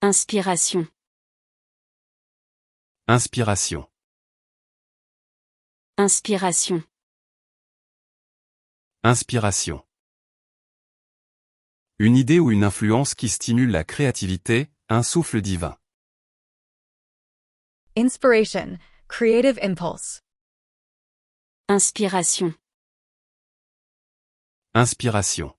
Inspiration. Inspiration. Inspiration. Inspiration. Une idée ou une influence qui stimule la créativité, un souffle divin. Inspiration, creative impulse. Inspiration. Inspiration.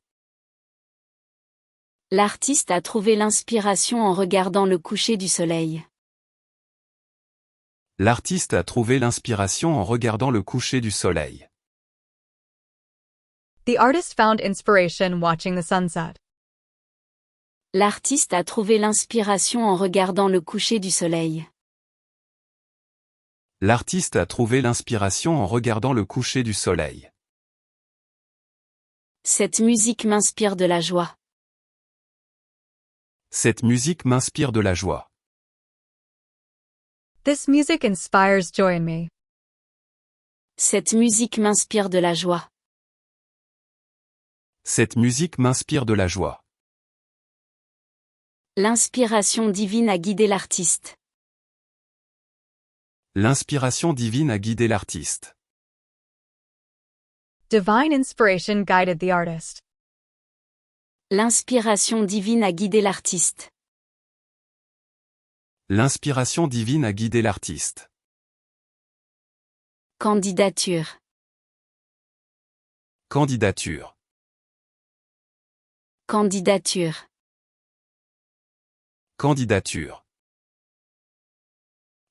L'artiste a trouvé l'inspiration en regardant le coucher du soleil. L'artiste a trouvé l'inspiration en regardant le coucher du soleil. The artist found inspiration watching the sunset. L'artiste a trouvé l'inspiration en regardant le coucher du soleil. L'artiste a trouvé l'inspiration en regardant le coucher du soleil. Cette musique m'inspire de la joie. Cette musique m'inspire de la joie. This music inspires joy in me. Cette musique m'inspire de la joie. Cette musique m'inspire de la joie. L'inspiration divine a guidé l'artiste. L'inspiration divine a guidé l'artiste. Divine inspiration guided the artist. L'inspiration divine a guidé l'artiste. L'inspiration divine a guidé l'artiste. Candidature. Candidature. Candidature. Candidature.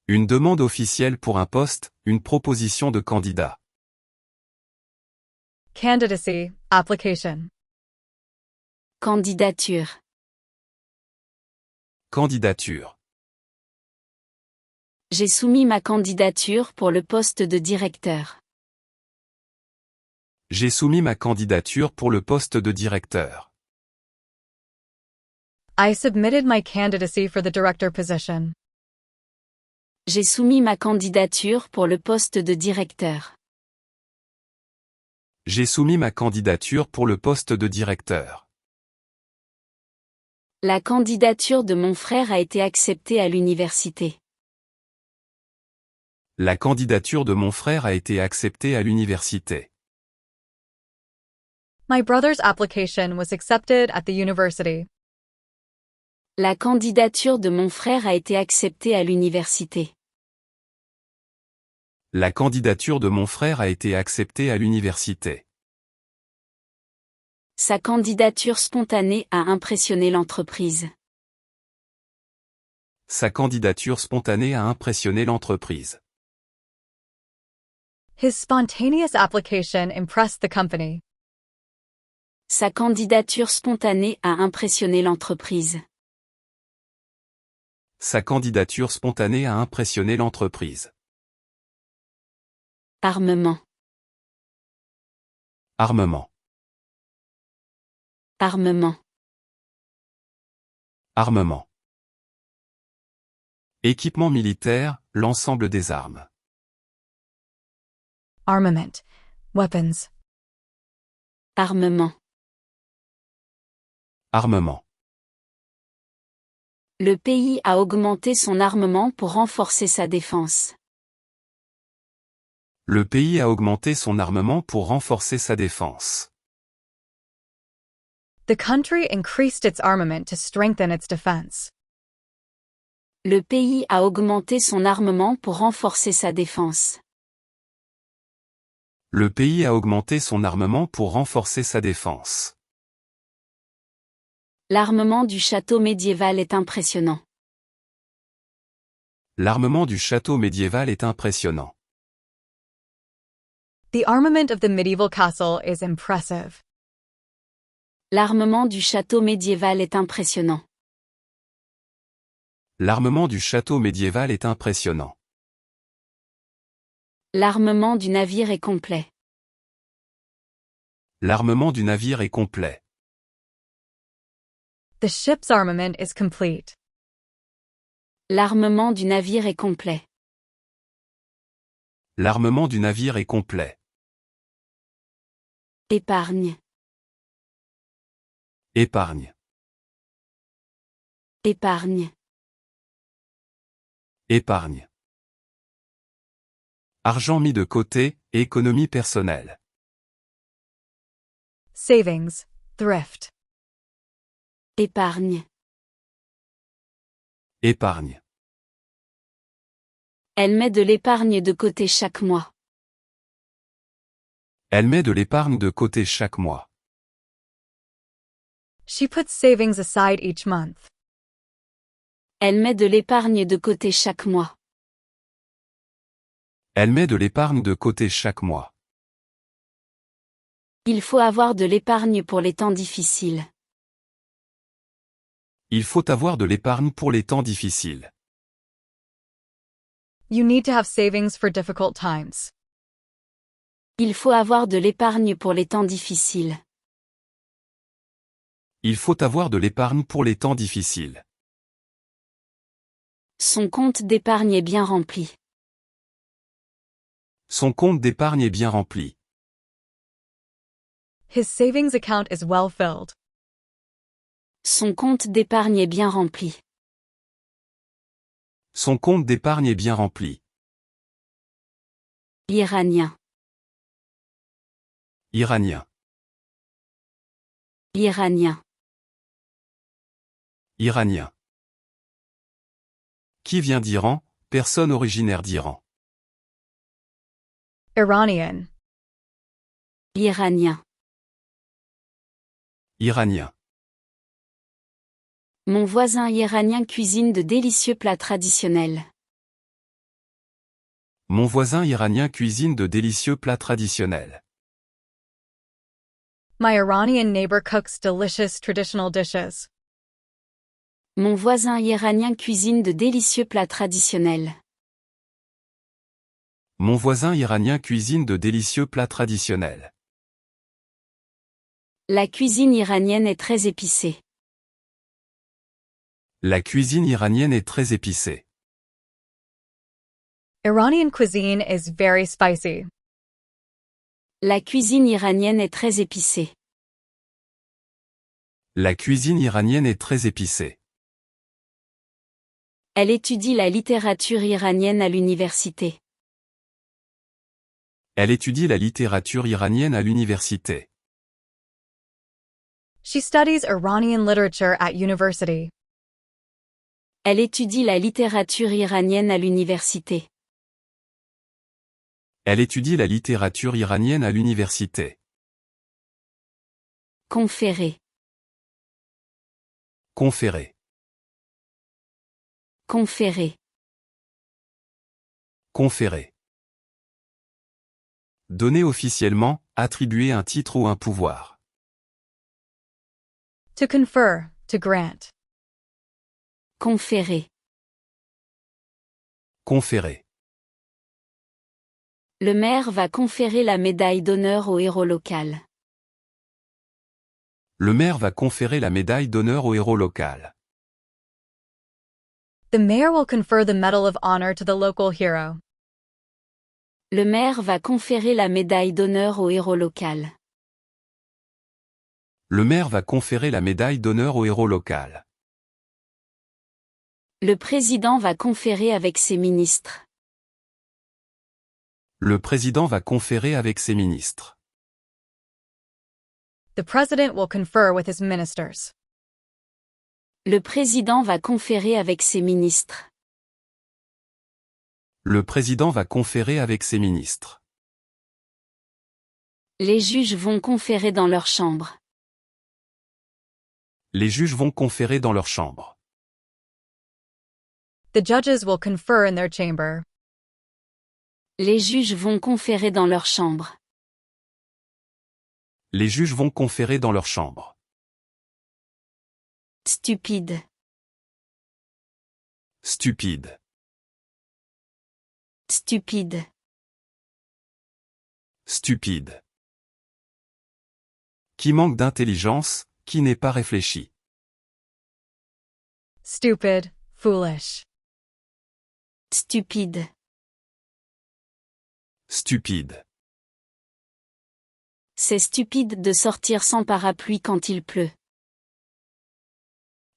Une demande officielle pour un poste, une proposition de candidat. Candidacy, application. Candidature. Candidature. J'ai soumis ma candidature pour le poste de directeur. J'ai soumis ma candidature pour le poste de directeur. I submitted my candidacy for the director position. J'ai soumis ma candidature pour le poste de directeur. J'ai soumis ma candidature pour le poste de directeur. La candidature de mon frère a été acceptée à l'université. La candidature de mon frère a été acceptée à l'université. My brother's application was accepted at the university. La candidature de mon frère a été acceptée à l'université. La candidature de mon frère a été acceptée à l'université. Sa candidature spontanée a impressionné l'entreprise. Sa candidature spontanée a impressionné l'entreprise. His spontaneous application impressed the company. Sa candidature spontanée a impressionné l'entreprise. Sa candidature spontanée a impressionné l'entreprise. Armement. Armement. Armement. Armement. Équipement militaire, l'ensemble des armes. Armament. Weapons. Armement. Armement. Le pays a augmenté son armement pour renforcer sa défense. Le pays a augmenté son armement pour renforcer sa défense. The country increased its armament to strengthen its defense. Le pays a augmenté son armement pour renforcer sa défense. Le pays a augmenté son armement pour renforcer sa défense. L'armement du château médiéval est impressionnant. L'armement du château médiéval est impressionnant. The armament of the medieval castle is impressive. L'armement du château médiéval est impressionnant. L'armement du château médiéval est impressionnant. L'armement du navire est complet. L'armement du navire est complet. The ship's armament is complete. L'armement du navire est complet. L'armement du navire est complet. Épargne. Épargne. Épargne. Épargne. Argent mis de côté, économie personnelle. Savings, thrift. Épargne. Épargne. Elle met de l'épargne de côté chaque mois. Elle met de l'épargne de côté chaque mois. She puts savings aside each month. Elle met de l'épargne de côté chaque mois. Elle met de l'épargne de côté chaque mois. Il faut avoir de l'épargne pour les temps difficiles. Il faut avoir de l'épargne pour les temps difficiles. You need to have savings for difficult times. Il faut avoir de l'épargne pour les temps difficiles. Il faut avoir de l'épargne pour les temps difficiles. Son compte d'épargne est bien rempli. Son compte d'épargne est bien rempli. His savings account is well filled. Son compte d'épargne est bien rempli. Son compte d'épargne est bien rempli. Iranien. Iranien. Iranien. Iranien. Qui vient d'Iran? Personne originaire d'Iran. Iranian. Iranien. Iranien. Mon voisin iranien cuisine de délicieux plats traditionnels. Mon voisin iranien cuisine de délicieux plats traditionnels. My Iranian neighbor cooks delicious traditional dishes. Mon voisin iranien cuisine de délicieux plats traditionnels. Mon voisin iranien cuisine de délicieux plats traditionnels. La cuisine iranienne est très épicée. La cuisine iranienne est très épicée. Iranian cuisine is very spicy. La cuisine iranienne est très épicée. La cuisine iranienne est très épicée. Elle étudie la littérature iranienne à l'université. Elle étudie la littérature iranienne à l'université. She studies Iranian literature at university. Elle étudie la littérature iranienne à l'université. Elle étudie la littérature iranienne à l'université. Conférer. Conférer. Conférer. Conférer. Donner officiellement, attribuer un titre ou un pouvoir. To confer, to grant. Conférer. Conférer. Le maire va conférer la médaille d'honneur au héros local. Le maire va conférer la médaille d'honneur au héros local. The mayor will confer the Medal of Honor to the local hero. Le maire va conférer la médaille d'honneur au héros local. Le maire va conférer la médaille d'honneur au héros local. Le président va conférer avec ses ministres. Le président va conférer avec ses ministres. The president will confer with his ministers. Le président va conférer avec ses ministres. Le président va conférer avec ses ministres. Les juges vont conférer dans leur chambre. Les juges vont conférer dans leur chambre. The judges will confer in their chamber. Les juges vont conférer dans leur chambre. Les juges vont conférer dans leur chambre. Stupide. Stupide. Stupide. Stupide. Qui manque d'intelligence, qui n'est pas réfléchi. Stupid, foolish. Stupide. Stupide. C'est stupide de sortir sans parapluie quand il pleut.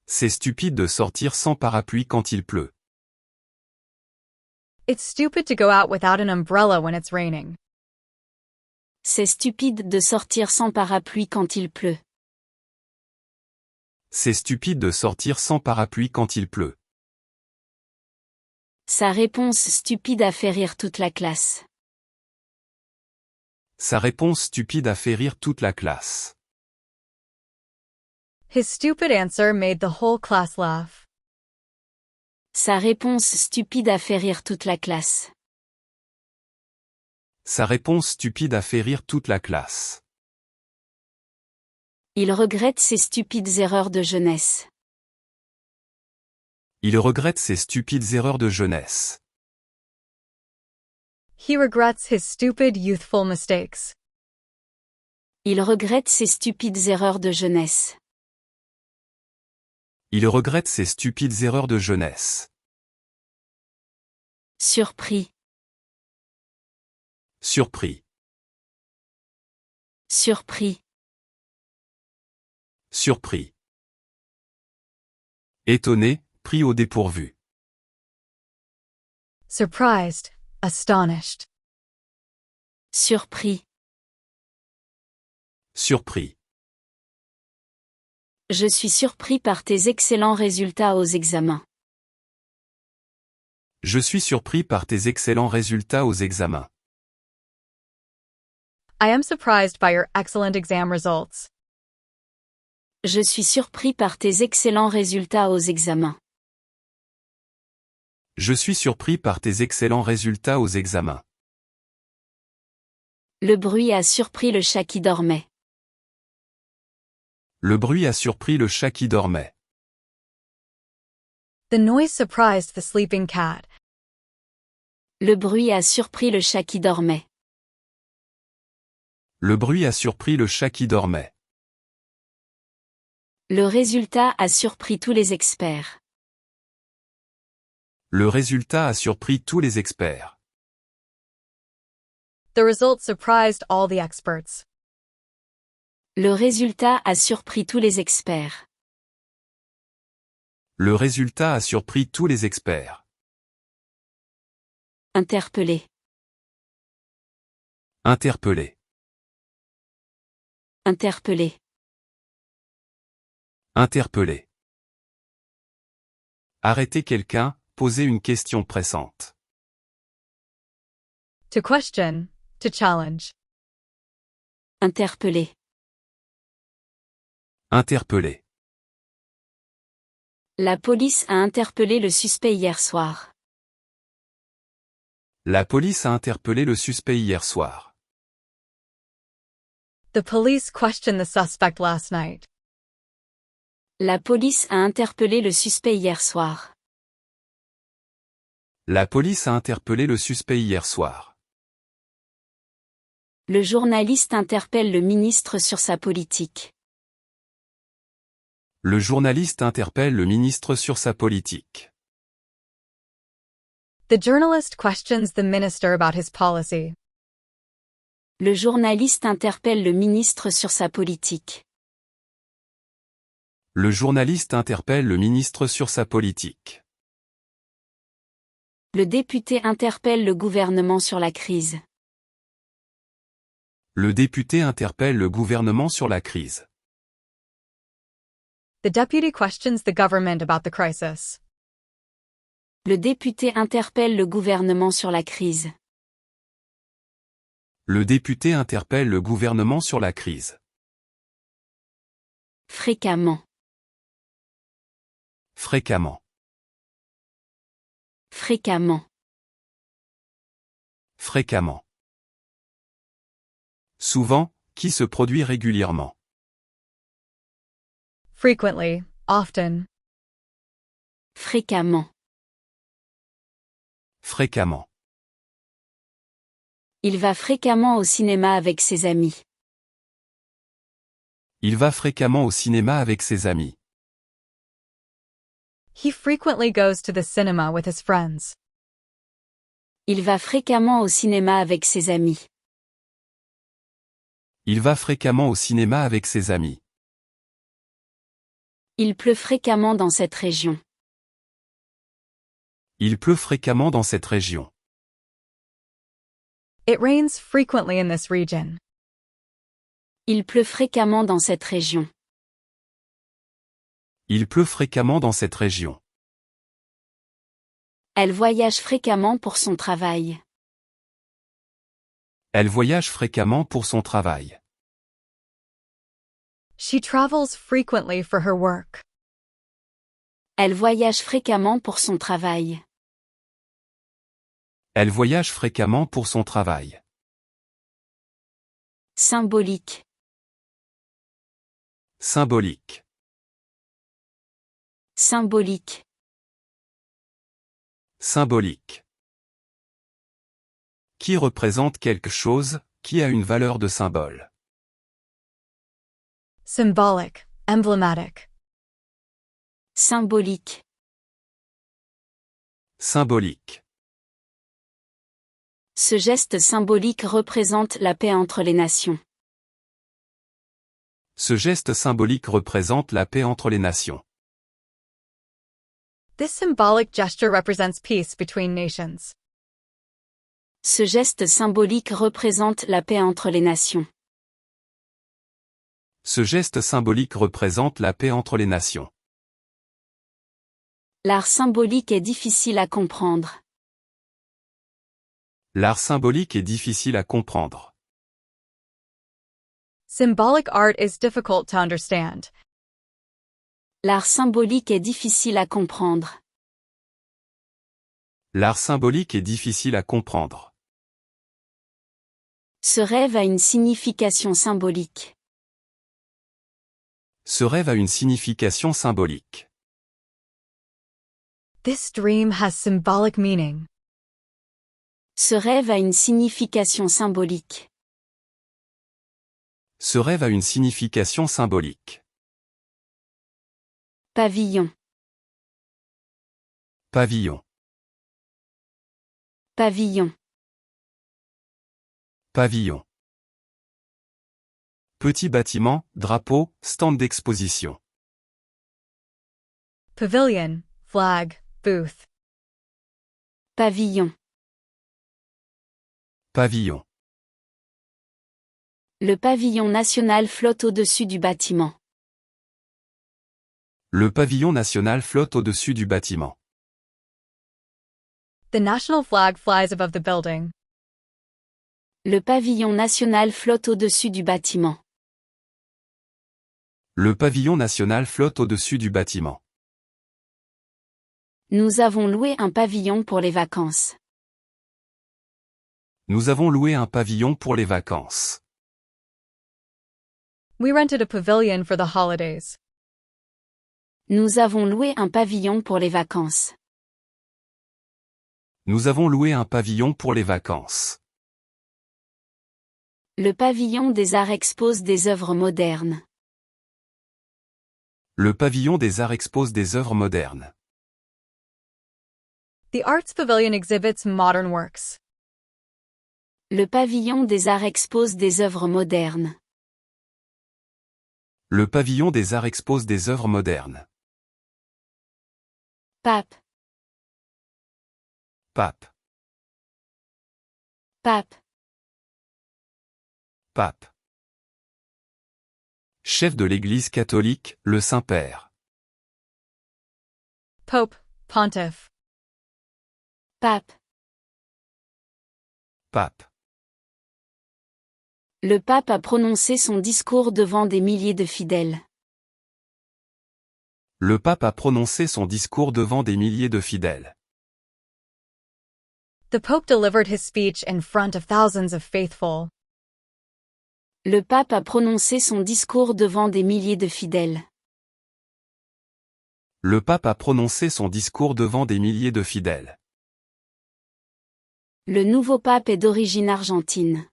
C'est stupide de sortir sans parapluie quand il pleut. It's stupid to go out without an umbrella when it's raining. C'est stupide de sortir sans parapluie quand il pleut. C'est stupide de sortir sans parapluie quand il pleut. Sa réponse stupide a fait rire toute la classe. Sa réponse stupide a fait rire toute la classe. His stupid answer made the whole class laugh. Sa réponse stupide a fait rire toute la classe. Sa réponse stupide a fait rire toute la classe. Il regrette ses stupides erreurs de jeunesse. Il regrette ses stupides erreurs de jeunesse. He regrets his stupid youthful mistakes. Il regrette ses stupides erreurs de jeunesse. Il regrette ses stupides erreurs de jeunesse. Surpris. Surpris. Surpris. Surpris. Étonné, pris au dépourvu. Surprised, astonished. Surpris. Surpris. Je suis surpris par tes excellents résultats aux examens. Je suis surpris par tes excellents résultats aux examens. I am surprised by your excellent exam results. Je suis surpris par tes excellents résultats aux examens. Je suis surpris par tes excellents résultats aux examens. Le bruit a surpris le chat qui dormait. Le bruit a surpris le chat qui dormait. The noise surprised the sleeping cat. Le bruit a surpris le chat qui dormait. Le bruit a surpris le chat qui dormait. Le résultat a surpris tous les experts. Le résultat a surpris tous les experts. The result surprised all the experts. Le résultat a surpris tous les experts. Le résultat a surpris tous les experts. Interpellé. Interpellé. Interpellé. Interpellé. Arrêter quelqu'un, poser une question pressante. To question, to challenge. Interpellé. Interpellé. La police a interpellé le suspect hier soir. La police a interpellé le suspect hier soir. The police questioned the suspect last night. La police a interpellé le suspect hier soir. La police a interpellé le suspect hier soir. Le journaliste interpelle le ministre sur sa politique. Le journaliste interpelle le ministre sur sa politique. The journalist questions the minister about his policy. Le journaliste interpelle le ministre sur sa politique. Le journaliste interpelle le ministre sur sa politique. Le député interpelle le gouvernement sur la crise. Le député interpelle le gouvernement sur la crise. The deputy questions the government about the crisis. Le député interpelle le gouvernement sur la crise. Le député interpelle le gouvernement sur la crise. Fréquemment. Fréquemment. Fréquemment. Fréquemment. Souvent, qui se produit régulièrement. Frequently, often. Fréquemment. Fréquemment. Il va fréquemment au cinéma avec ses amis. Il va fréquemment au cinéma avec ses amis. He frequently goes to the cinema with his friends. Il va fréquemment au cinéma avec ses amis. Il va fréquemment au cinéma avec ses amis. Il pleut fréquemment dans cette région. Il pleut fréquemment dans cette région. It rains frequently in this region. Il pleut fréquemment dans cette région. Il pleut fréquemment dans cette région. Elle voyage fréquemment pour son travail. Elle voyage fréquemment pour son travail. She travels frequently for her work. Elle voyage fréquemment pour son travail. Elle voyage fréquemment pour son travail. Symbolique. Symbolique. Symbolique. Symbolique. Qui représente quelque chose, qui a une valeur de symbole. Symbolic, emblematic. Symbolique. Symbolique. Ce geste symbolique représente la paix entre les nations. Ce geste symbolique représente la paix entre les nations. This symbolic gesture represents peace between nations. Ce geste symbolique représente la paix entre les nations. Ce geste symbolique représente la paix entre les nations. L'art symbolique est difficile à comprendre. L'art symbolique est difficile à comprendre. Symbolic art is difficult to understand. L'art symbolique est difficile à comprendre. L'art symbolique est difficile à comprendre. Ce rêve a une signification symbolique. Ce rêve a une signification symbolique. This dream has symbolic meaning. Ce rêve a une signification symbolique. Ce rêve a une signification symbolique. Pavillon. Pavillon. Pavillon. Pavillon. Petit bâtiment, drapeau, stand d'exposition. Pavilion, flag, booth. Pavillon. Pavillon. Le pavillon national flotte au-dessus du bâtiment. Le pavillon national flotte au-dessus du bâtiment. The national flag flies above the building. Le pavillon national flotte au-dessus du bâtiment. Le pavillon national flotte au-dessus du bâtiment. Nous avons loué un pavillon pour les vacances. Nous avons loué un pavillon pour les vacances. We rented a pavilion for the holidays. Nous avons loué un pavillon pour les vacances. Nous avons loué un pavillon pour les vacances. Le pavillon des arts expose des œuvres modernes. Le pavillon des arts expose des œuvres modernes. The Arts Pavilion exhibits modern works. Le pavillon des arts expose des œuvres modernes. Le pavillon des arts expose des œuvres modernes. Pape. Pape. Pape. Pape. Chef de l'Église catholique, le Saint-Père. Pope, pontiff. Pape. Pape. Le pape a prononcé son discours devant des milliers de fidèles. Le pape a prononcé son discours devant des milliers de fidèles. The Pope delivered his speech in front of thousands of faithful. Le pape a prononcé son discours devant des milliers de fidèles. Le pape a prononcé son discours devant des milliers de fidèles. Le nouveau pape est d'origine argentine.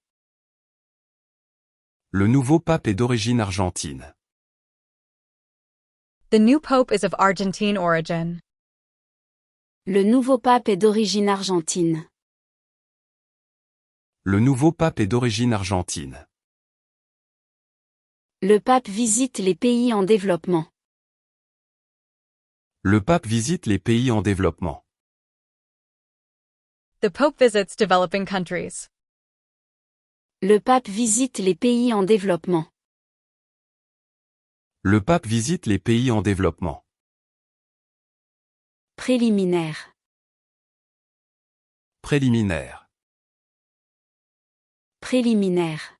Le nouveau pape est d'origine argentine. The new Pope is of Argentine origin. Le nouveau pape est d'origine argentine. Le nouveau pape est d'origine argentine. Le pape visite les pays en développement. Le pape visite les pays en développement. The Pope visits developing countries. Le pape visite les pays en développement. Le pape visite les pays en développement. Préliminaire. Préliminaire. Préliminaire.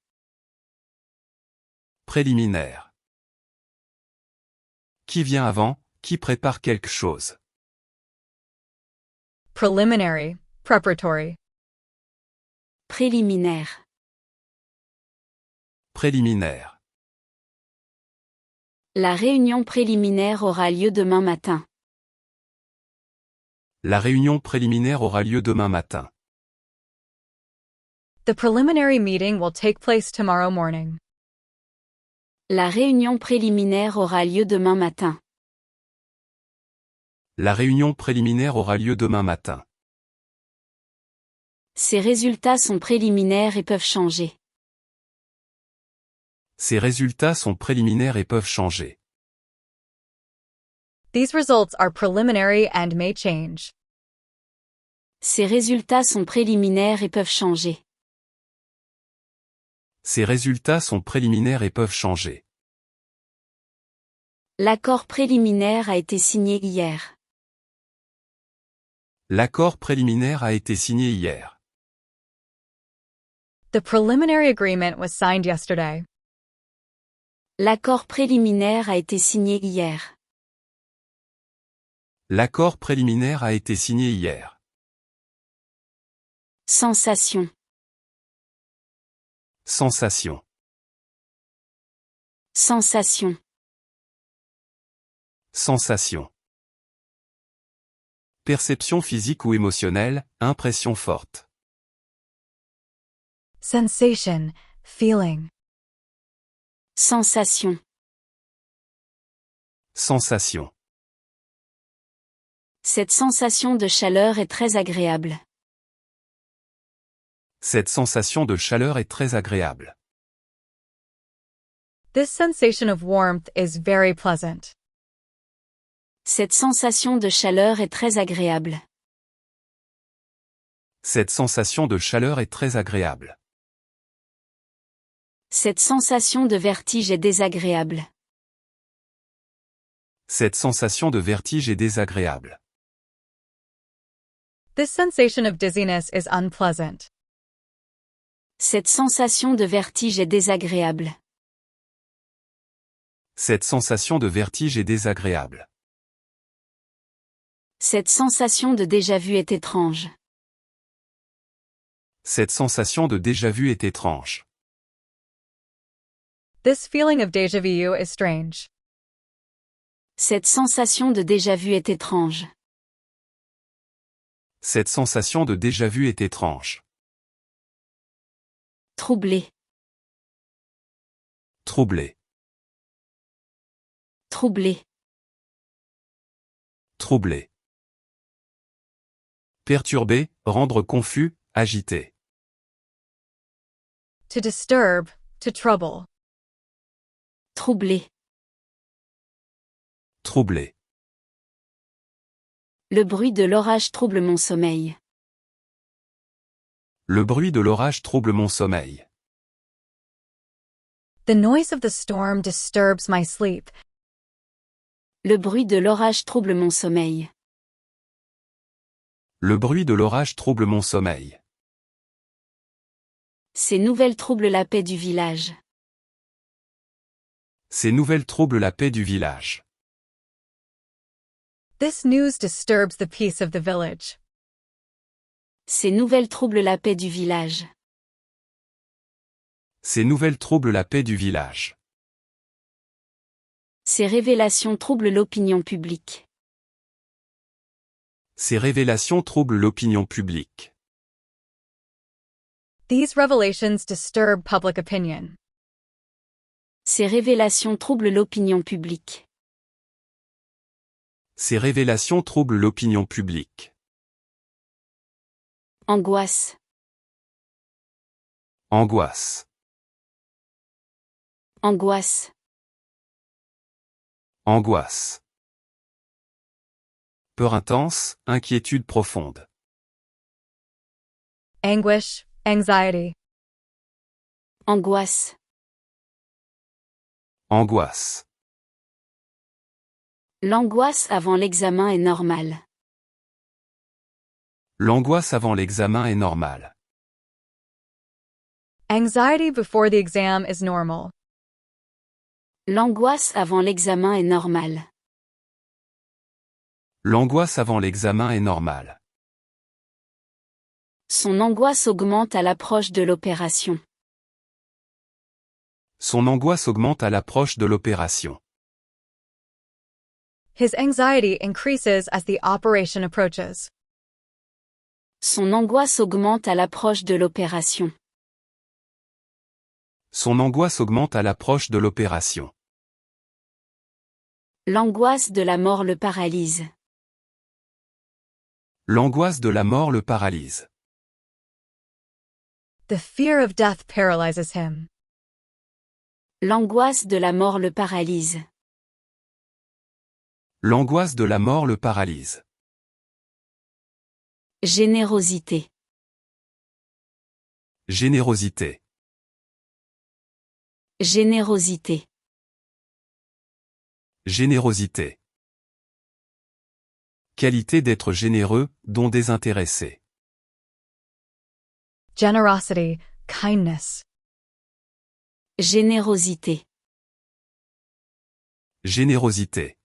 Préliminaire. Qui vient avant, qui prépare quelque chose. Preliminary, preparatory. Préliminaire. Préliminaire. La réunion préliminaire aura lieu demain matin. La réunion préliminaire aura lieu demain matin. The preliminary meeting will take place tomorrow morning. La réunion préliminaire aura lieu demain matin. La réunion préliminaire aura lieu demain matin. Ces résultats sont préliminaires et peuvent changer. Ces résultats sont préliminaires et peuvent changer. These results are preliminary and may change. Ces résultats sont préliminaires et peuvent changer. Ces résultats sont préliminaires et peuvent changer. L'accord préliminaire a été signé hier. L'accord préliminaire a été signé hier. The preliminary agreement was signed yesterday. L'accord préliminaire a été signé hier. L'accord préliminaire a été signé hier. Sensation. Sensation. Sensation. Sensation. Perception physique ou émotionnelle, impression forte. Sensation, feeling. Sensation. Sensation. Cette sensation de chaleur est très agréable. Cette sensation de chaleur est très agréable. This sensation of warmth is very pleasant. Cette sensation de chaleur est très agréable. Cette sensation de chaleur est très agréable. Cette sensation de vertige est désagréable. Cette sensation de vertige est désagréable. This sensation of dizziness is unpleasant. Cette sensation de vertige est désagréable. Cette sensation de vertige est désagréable. Cette sensation de déjà-vu est étrange. Cette sensation de déjà-vu est étrange. This feeling of déjà vu is strange. Cette sensation de déjà-vu est étrange. Cette sensation de déjà-vu est étrange. Troublé. Troublé. Troublé. Troublé. Perturbé, rendre confus, agité. To disturb, to trouble. Troublé. Troublé. Le bruit de l'orage trouble mon sommeil. Le bruit de l'orage trouble mon sommeil. The noise of the storm disturbs my sleep. Le bruit de l'orage trouble mon sommeil. Le bruit de l'orage trouble mon sommeil. Ces nouvelles troublent la paix du village. Ces nouvelles troublent la paix du village. This news disturbs the peace of the village. Ces nouvelles troublent la paix du village. Ces nouvelles troublent la paix du village. Ces révélations troublent l'opinion publique. Ces révélations troublent l'opinion publique. These revelations disturb public opinion. Ces révélations troublent l'opinion publique. Ces révélations troublent l'opinion publique. Angoisse. Angoisse. Angoisse. Angoisse. Peur intense, inquiétude profonde. Anguish, anxiety. Angoisse. Angoisse. L'angoisse avant l'examen est normale. L'angoisse avant l'examen est normale. Anxiety before the exam is normal. L'angoisse avant l'examen est normale. L'angoisse avant l'examen est normale. Son angoisse augmente à l'approche de l'opération. Son angoisse augmente à l'approche de l'opération. His anxiety increases as the operation approaches. Son angoisse augmente à l'approche de l'opération. Son angoisse augmente à l'approche de l'opération. L'angoisse de la mort le paralyse. L'angoisse de la mort le paralyse. The fear of death paralyzes him. L'angoisse de la mort le paralyse. L'angoisse de la mort le paralyse. Générosité. Générosité. Générosité. Générosité. Qualité d'être généreux, don désintéressé. Generosity, kindness. Générosité. Générosité.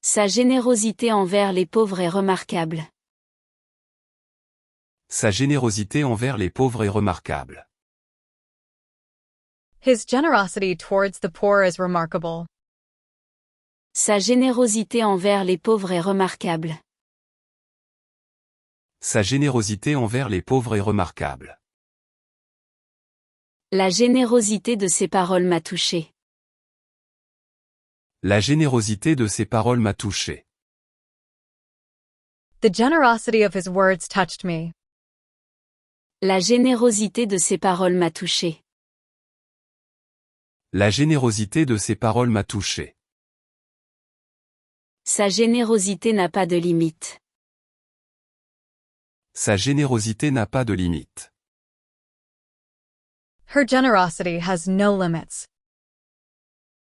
Sa générosité envers les pauvres est remarquable. Sa générosité envers les pauvres est remarquable. His generosity towards the poor is remarkable. Sa générosité envers les pauvres est remarquable. Sa générosité envers les pauvres est remarquable. La générosité de ses paroles m'a touché. La générosité de ses paroles m'a touché. The generosity of his words touched me. La générosité de ses paroles m'a touché. La générosité de ses paroles m'a touché. Sa générosité n'a pas de limite. Sa générosité n'a pas de limite. Her generosity has no limits.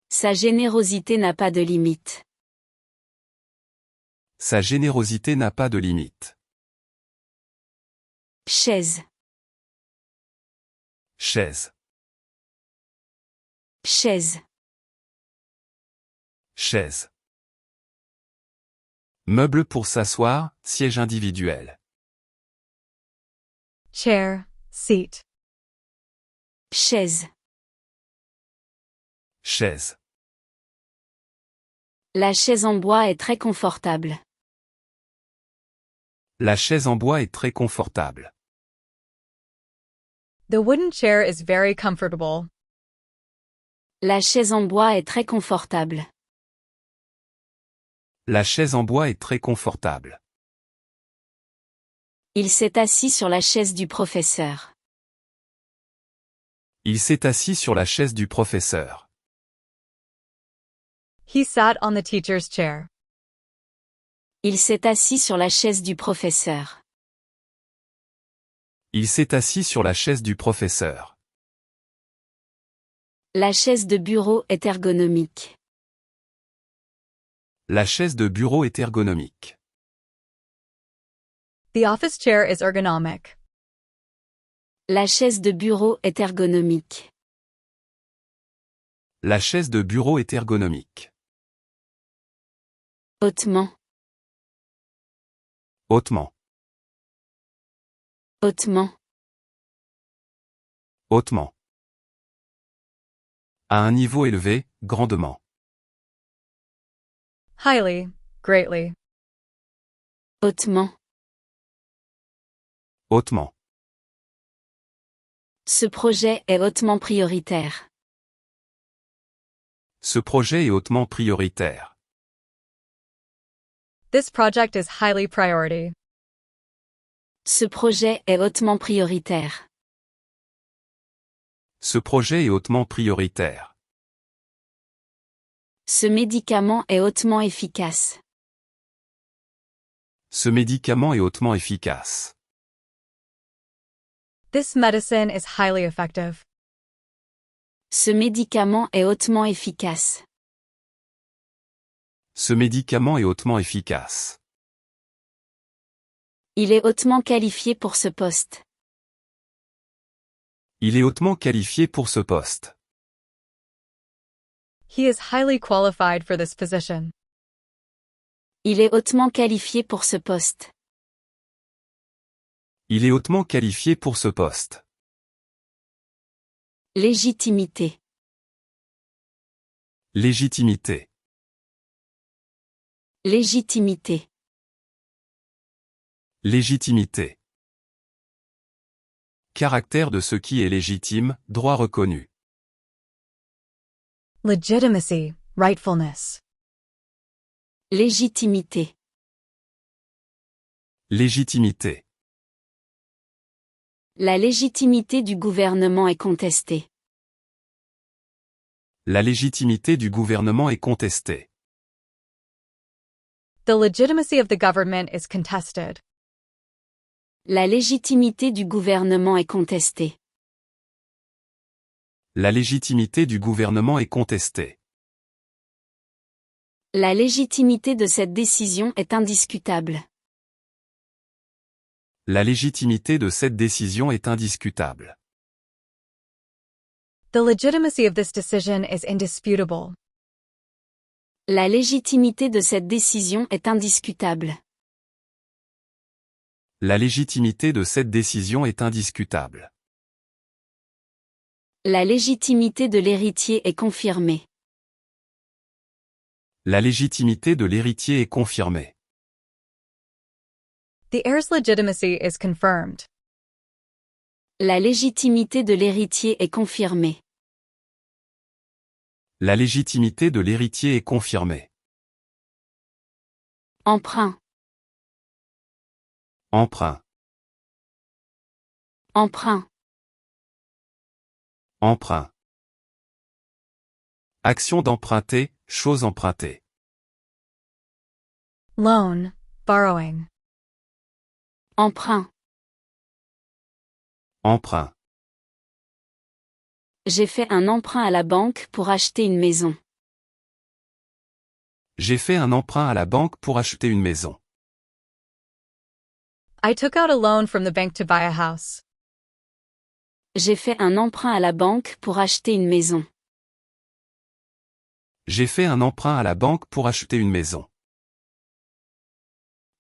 Sa générosité n'a pas de limite. Sa générosité n'a pas de limite. Chaise. Chaise. Chaise. Chaise. Meuble pour s'asseoir, siège individuel. Chair, seat. Chaise. Chaise. La chaise en bois est très confortable. La chaise en bois est très confortable. The wooden chair is very comfortable. La chaise en bois est très confortable. La chaise en bois est très confortable. Il s'est assis sur la chaise du professeur. Il s'est assis sur la chaise du professeur. He sat on the teacher's chair. Il s'est assis sur la chaise du professeur. Il s'est assis sur la chaise du professeur. La chaise de bureau est ergonomique. La chaise de bureau est ergonomique. The office chair is ergonomic. La chaise de bureau est ergonomique. La chaise de bureau est ergonomique. Hautement. Hautement. Hautement. Hautement. À un niveau élevé, grandement. Highly, greatly. Hautement. Hautement. Ce projet est hautement prioritaire. Ce projet est hautement prioritaire. This project is highly priority. Ce projet est hautement prioritaire. Ce projet est hautement prioritaire. Ce médicament est hautement efficace. Ce médicament est hautement efficace. This medicine is highly effective. Ce médicament est hautement efficace. Ce médicament est hautement efficace. Il est hautement qualifié pour ce poste. Il est hautement qualifié pour ce poste. He is highly qualified for this position. Il est hautement qualifié pour ce poste. Il est hautement qualifié pour ce poste. Légitimité. Légitimité. Légitimité. Légitimité. Caractère de ce qui est légitime, droit reconnu. Legitimacy, rightfulness. Légitimité. Légitimité. La légitimité du gouvernement est contestée. La légitimité du gouvernement est contestée. The legitimacy of the government is contested. La légitimité du gouvernement est contestée. La légitimité du gouvernement est contestée. La légitimité de cette décision est indiscutable. La légitimité de cette décision est indiscutable. The legitimacy of this decision is indisputable. La légitimité de cette décision est indiscutable. La légitimité de cette décision est indiscutable. La légitimité de l'héritier est confirmée. La légitimité de l'héritier est confirmée. The heir's legitimacy is confirmed. La légitimité de l'héritier est confirmée. La légitimité de l'héritier est confirmée. Emprunt. Emprunt. Emprunt. Emprunt. Action d'emprunter, chose empruntée. Loan, borrowing. Emprunt. Emprunt. J'ai fait un emprunt à la banque pour acheter une maison. J'ai fait un emprunt à la banque pour acheter une maison. I took out a loan from the bank to buy a house. J'ai fait un emprunt à la banque pour acheter une maison. J'ai fait un emprunt à la banque pour acheter une maison.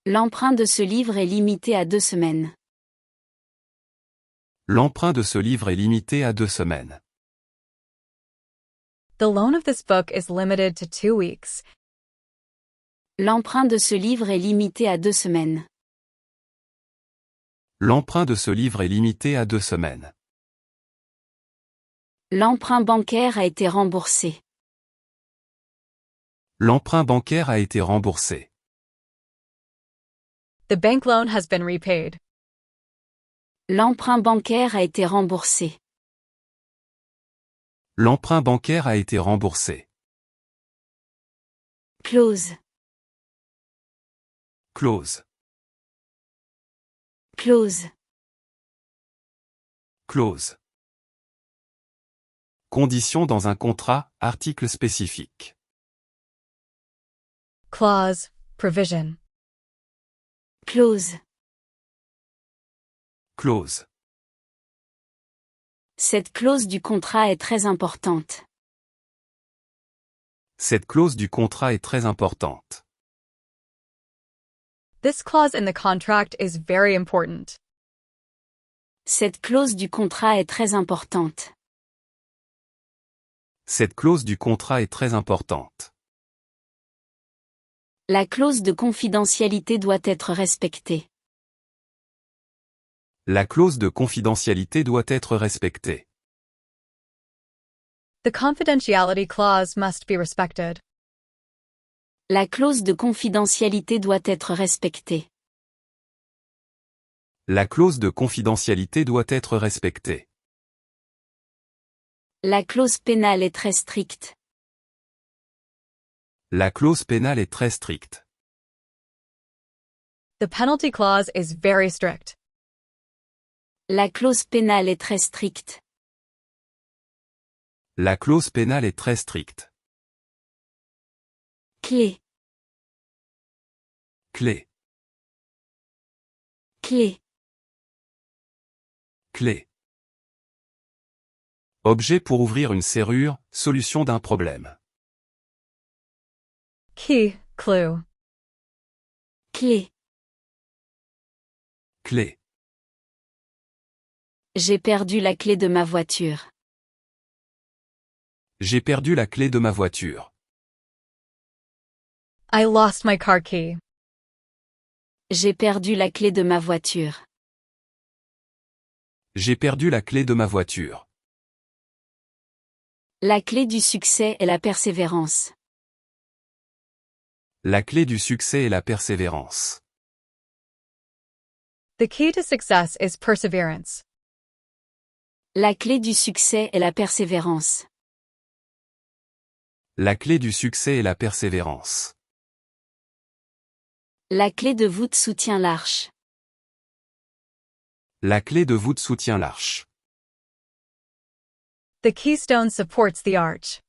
L'emprunt de ce livre est limité à 2 semaines. L'emprunt de ce livre est limité à 2 semaines. The loan of this book is limited to 2 weeks. L'emprunt de ce livre est limité à 2 semaines. L'emprunt de ce livre est limité à 2 semaines. L'emprunt bancaire a été remboursé. L'emprunt bancaire a été remboursé. The bank loan has been repaid. L'emprunt bancaire a été remboursé. L'emprunt bancaire a été remboursé. Clause. Clause. Clause. Clause. Condition dans un contrat, article spécifique. Clause, provision. Clause. Clause. Cette clause du contrat est très importante. Cette clause du contrat est très importante. This clause in the contract is very important. Cette clause du contrat est très importante. Cette clause du contrat est très importante. La clause de confidentialité doit être respectée. La clause de confidentialité doit être respectée. The confidentiality clause must be respected. La clause de confidentialité doit être respectée. La clause de confidentialité doit être respectée. La clause pénale est très stricte. La clause pénale est très stricte. The penalty clause is very strict. La clause pénale est très stricte. La clause pénale est très stricte. Clé. Clé. Clé. Clé. Objet pour ouvrir une serrure, solution d'un problème. Key, clue. Clé. Clé. J'ai perdu la clé de ma voiture. J'ai perdu la clé de ma voiture. I lost my car key. J'ai perdu la clé de ma voiture. J'ai perdu la clé de ma voiture. La clé du succès est la persévérance. La clé du succès est la persévérance. The key to success is perseverance. La clé du succès est la persévérance. La clé du succès est la persévérance. La clé de voûte soutient l'arche. La clé de voûte soutient l'arche. The keystone supports the arch.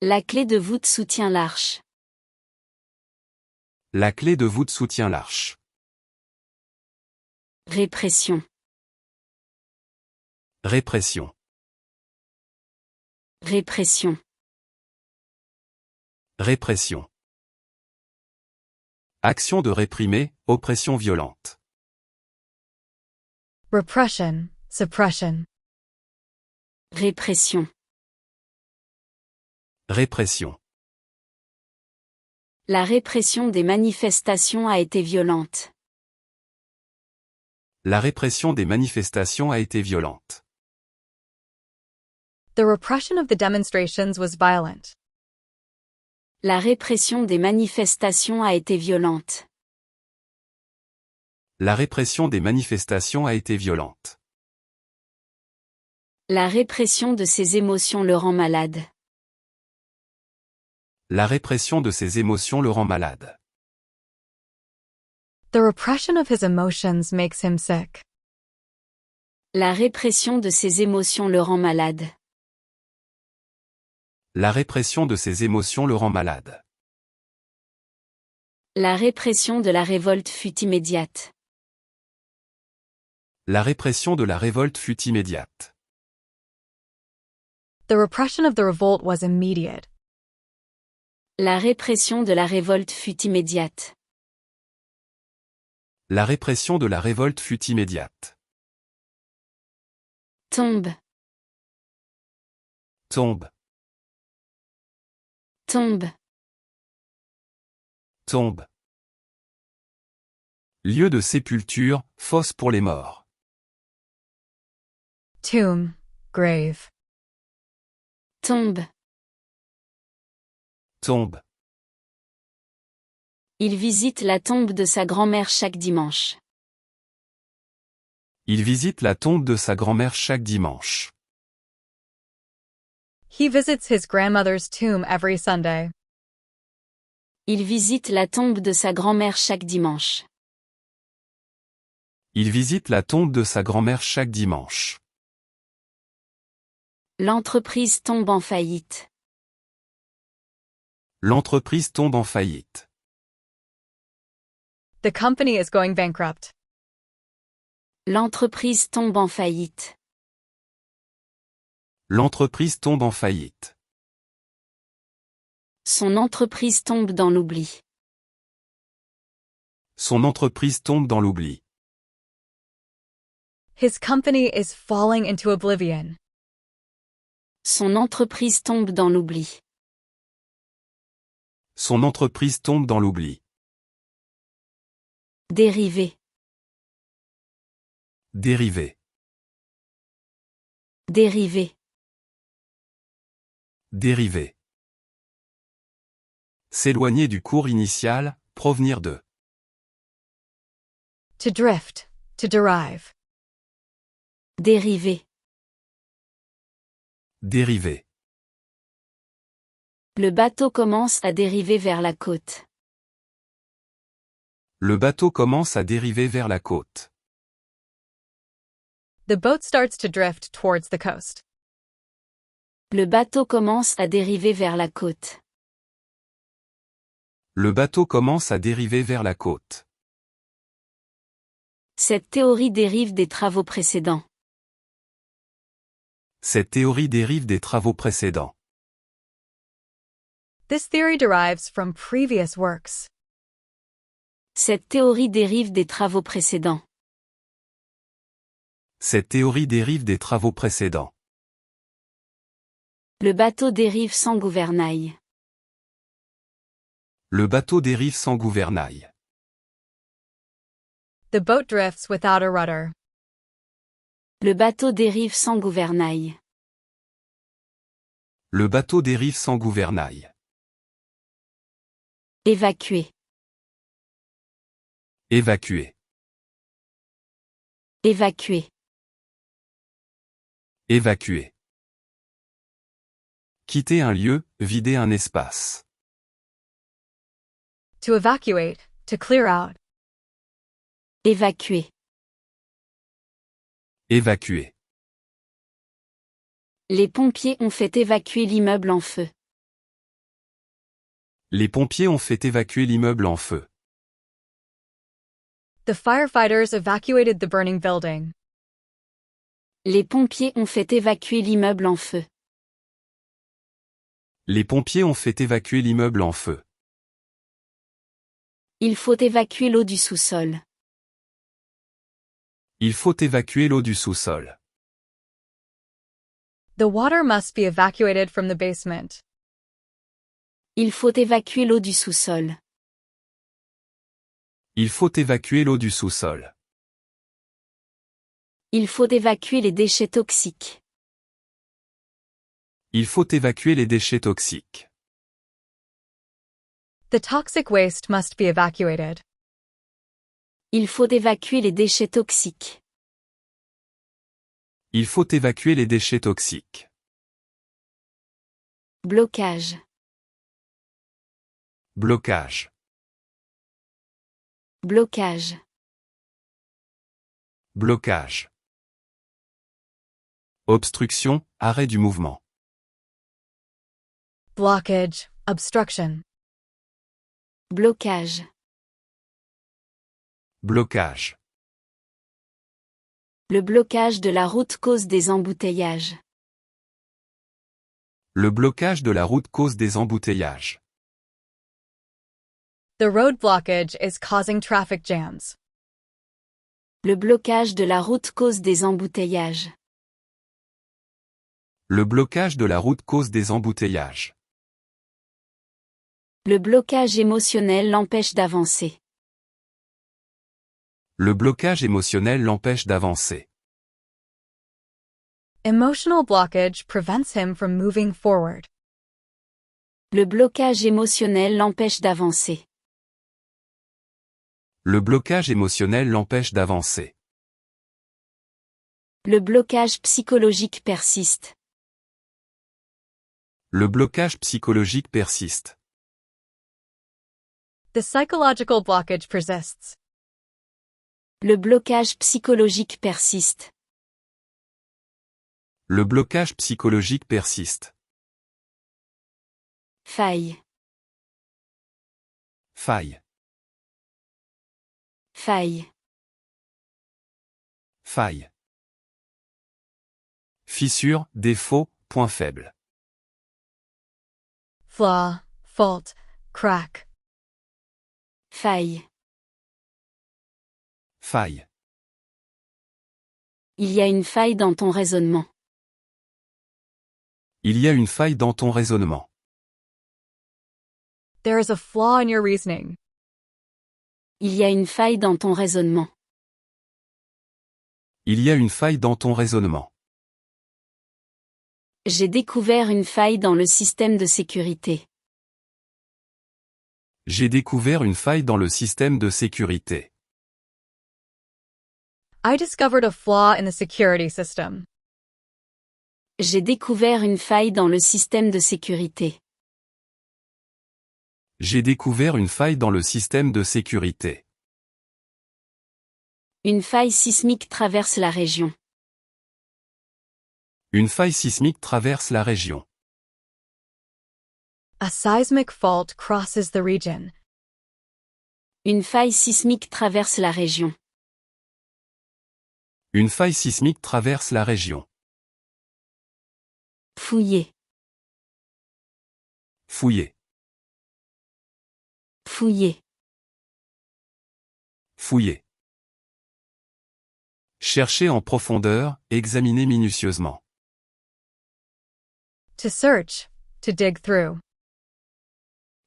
La clé de voûte soutient l'arche. La clé de voûte soutient l'arche. Répression. Répression. Répression. Répression. Action de réprimer, oppression violente. Repression, suppression. Répression. Répression. La répression des manifestations a été violente. La répression des manifestations a été violente. The repression of the demonstrations was violent. La répression des manifestations a été violente. La répression des manifestations a été violente. La répression de ses émotions le rend malade. La répression de ses émotions le rend malade. The repression of his emotions makes him sick. La répression de ses émotions le rend malade. La répression de ses émotions le rend malade. La répression de la révolte fut immédiate. La répression de la révolte fut immédiate. The repression of the revolt was immediate. La répression de la révolte fut immédiate. La répression de la révolte fut immédiate. Tombe. Tombe. Tombe. Tombe. Lieu de sépulture, fosse pour les morts. Tomb, grave. Tombe. Tombe. Il visite la tombe de sa grand-mère chaque dimanche. Il visite la tombe de sa grand-mère chaque dimanche. He visits his grandmother's tomb every Sunday. Il visite la tombe de sa grand-mère chaque dimanche. Il visite la tombe de sa grand-mère chaque dimanche. L'entreprise tombe en faillite. L'entreprise tombe en faillite. The company is going bankrupt. L'entreprise tombe en faillite. L'entreprise tombe en faillite. Son entreprise tombe dans l'oubli. Son entreprise tombe dans l'oubli. His company is falling into oblivion. Son entreprise tombe dans l'oubli. Son entreprise tombe dans l'oubli. Dérivé. Dérivé. Dérivé. Dérivé. S'éloigner du cours initial, provenir de. To drift, to derive. Dérivé. Dérivé. Le bateau commence à dériver vers la côte. Le bateau commence à dériver vers la côte. The boat starts to drift towards the coast. Le bateau commence à dériver vers la côte. Le bateau commence à dériver vers la côte. Cette théorie dérive des travaux précédents. Cette théorie dérive des travaux précédents. This theory derives from previous works. Cette théorie dérive des travaux précédents. Cette théorie dérive des travaux précédents. Le bateau dérive sans gouvernail. Le bateau dérive sans gouvernail. The boat drifts without a rudder. Le bateau dérive sans gouvernail. Le bateau dérive sans gouvernail. Évacuer. Évacuer. Évacuer. Évacuer. Quitter un lieu, vider un espace. To evacuate, to clear out. Évacuer. Évacuer. Les pompiers ont fait évacuer l'immeuble en feu. Les pompiers ont fait évacuer l'immeuble en feu. The firefighters evacuated the burning building. Les pompiers ont fait évacuer l'immeuble en feu. Les pompiers ont fait évacuer l'immeuble en feu. Il faut évacuer l'eau du sous-sol. Il faut évacuer l'eau du sous-sol. The water must be evacuated from the basement. Il faut évacuer l'eau du sous-sol. Il faut évacuer l'eau du sous-sol. Il faut évacuer les déchets toxiques. Il faut évacuer les déchets toxiques. The toxic waste must be evacuated. Il faut évacuer les déchets toxiques. Il faut évacuer les déchets toxiques. Blocage. Blocage. Blocage. Blocage. Obstruction, arrêt du mouvement. Blockage, obstruction. Blocage. Blocage. Le blocage de la route cause des embouteillages. Le blocage de la route cause des embouteillages. The road blockage is causing traffic jams. Le blocage de la route cause des embouteillages. Le blocage de la route cause des embouteillages. Le blocage émotionnel l'empêche d'avancer. Le blocage émotionnel l'empêche d'avancer. Emotional blockage prevents him from moving forward. Le blocage émotionnel l'empêche d'avancer. Le blocage émotionnel l'empêche d'avancer. Le blocage psychologique persiste. Le blocage psychologique persiste. The psychological blockage persists. Le blocage psychologique persiste. Le blocage psychologique persiste. Faille. Faille. Faille. Faille. Fissure, défaut, point faible. Flaw, fault, crack. Faille. Faille. Il y a une faille dans ton raisonnement. Il y a une faille dans ton raisonnement. There is a flaw in your reasoning. Il y a une faille dans ton raisonnement. Il y a une faille dans ton raisonnement. J'ai découvert une faille dans le système de sécurité. J'ai découvert une faille dans le système de sécurité. I discovered a flaw in the security system. J'ai découvert une faille dans le système de sécurité. J'ai découvert une faille dans le système de sécurité. Une faille sismique traverse la région. Une faille sismique traverse la région. A seismic fault crosses the region. Une faille sismique traverse la région. Une faille sismique traverse la région. Fouiller. Fouiller. Fouiller. Fouiller. Chercher en profondeur, examiner minutieusement. To search, to dig through.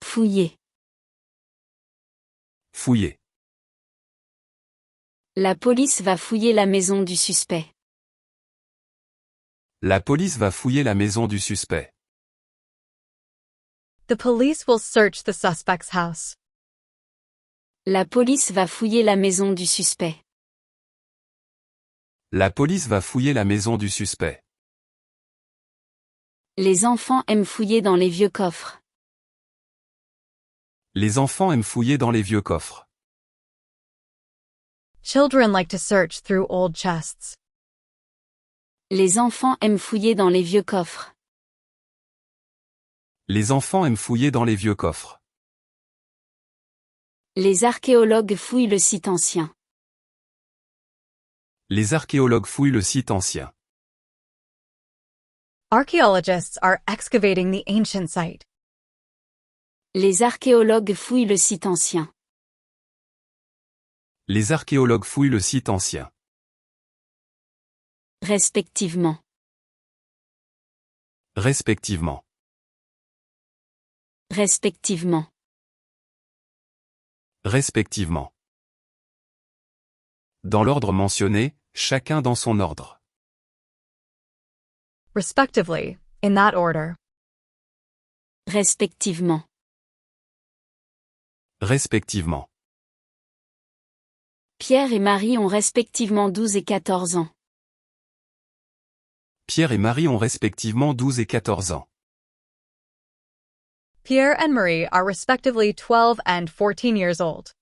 Fouiller. Fouiller. La police va fouiller la maison du suspect. La police va fouiller la maison du suspect. The police will search the suspect's house. La police va fouiller la maison du suspect. La police va fouiller la maison du suspect. Les enfants aiment fouiller dans les vieux coffres. Les enfants aiment fouiller dans les vieux coffres. Children like to search through old chests. Les enfants aiment fouiller dans les vieux coffres. Les enfants aiment fouiller dans les vieux coffres. Les archéologues fouillent le site ancien. Les archéologues fouillent le site ancien. Archaeologists are excavating the ancient site. Les archéologues fouillent le site ancien. Les archéologues fouillent le site ancien. Respectivement. Respectivement. Respectivement. Respectivement. Dans l'ordre mentionné, chacun dans son ordre. Respectively, in that order. Respectivement. Respectivement. Pierre et Marie ont respectivement 12 et 14 ans. Pierre et Marie ont respectivement 12 et 14 ans. Pierre and Marie are respectively 12 and 14 years old.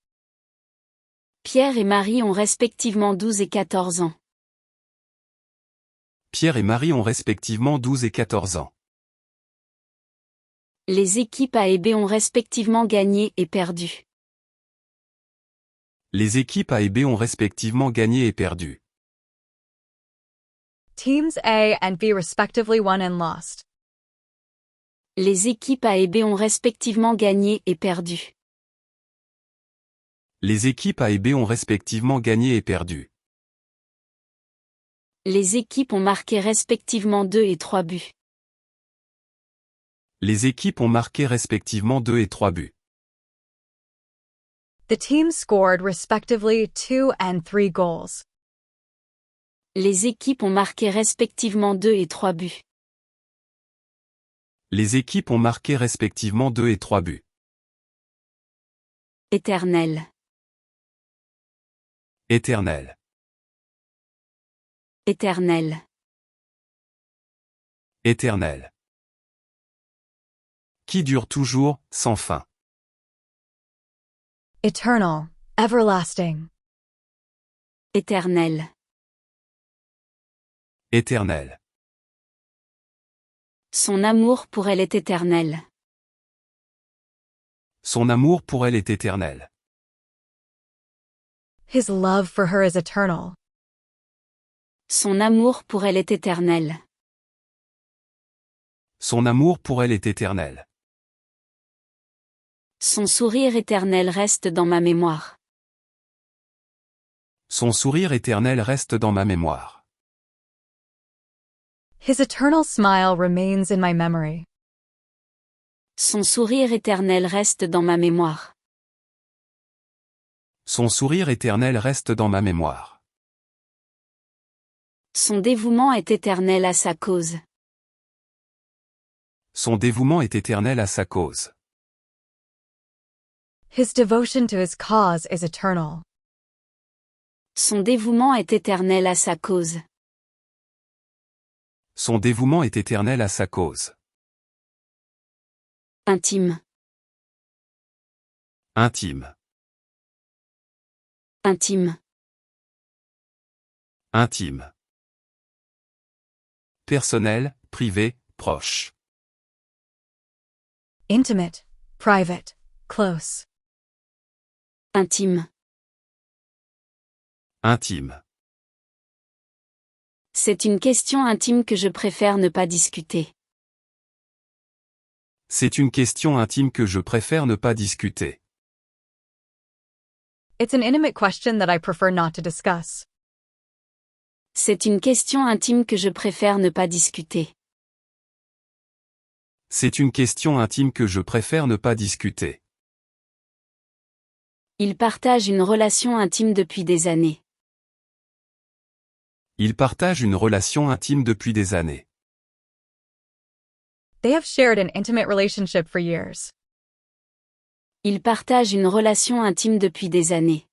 Pierre et Marie ont respectivement 12 et 14 ans. Pierre et Marie ont respectivement 12 et 14 ans. Les équipes A et B ont respectivement gagné et perdu. Les équipes A et B ont respectivement gagné et perdu. Teams A and B respectively won and lost. Les équipes A et B ont respectivement gagné et perdu. Les équipes A et B ont respectivement gagné et perdu. Les équipes ont marqué respectivement 2 et 3 buts. Les équipes ont marqué respectivement 2 et 3 buts. The teams scored respectively 2 and 3 goals. Les équipes ont marqué respectivement 2 et 3 buts. Les équipes ont marqué respectivement 2 et 3 buts. Éternel. Éternel. Éternel. Éternel. Qui dure toujours, sans fin. Eternal, everlasting. Éternel. Éternel. Son amour pour elle est éternel. Son amour pour elle est éternel. His love for her is eternal. Son amour pour elle est éternel. Son amour pour elle est éternel. Son sourire éternel reste dans ma mémoire. Son sourire éternel reste dans ma mémoire. His eternal smile remains in my memory. Son sourire éternel reste dans ma mémoire. Son sourire éternel reste dans ma mémoire. Son dévouement est éternel à sa cause. Son dévouement est éternel à sa cause. His devotion to his cause is eternal. Son dévouement est éternel à sa cause. Son dévouement est éternel à sa cause. Intime. Intime. Intime. Intime. personnel, privé, proche. Intimate, private, close. Intime. Intime. C'est une question intime que je préfère ne pas discuter. C'est une question intime que je préfère ne pas discuter. It's an intimate question that I prefer not to discuss. C'est une question intime que je préfère ne pas discuter. C'est une question intime que je préfère ne pas discuter. Ils partagent une relation intime depuis des années. Ils partagent une relation intime depuis des années. They have shared an intimate relationship for years. Ils partagent une relation intime depuis des années.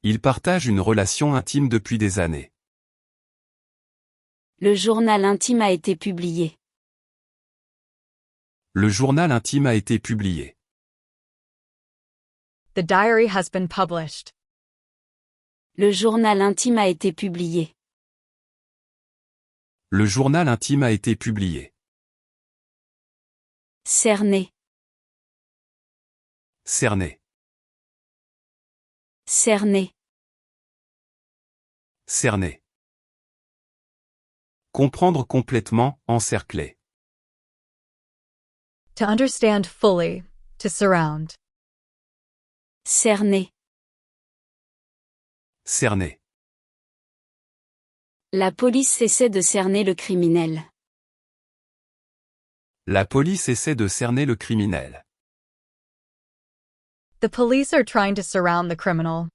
Ils partagent une relation intime depuis des années. Le journal intime a été publié. Le journal intime a été publié. The diary has been published. Le journal intime a été publié. Le journal intime a été publié. Cerné. Cerné. Cerné. Cerné. Comprendre complètement, encercler. To understand fully, to surround. Cerné. Cerner. La police essaie de cerner le criminel. La police essaie de cerner le criminel. The police are trying to surround the criminal.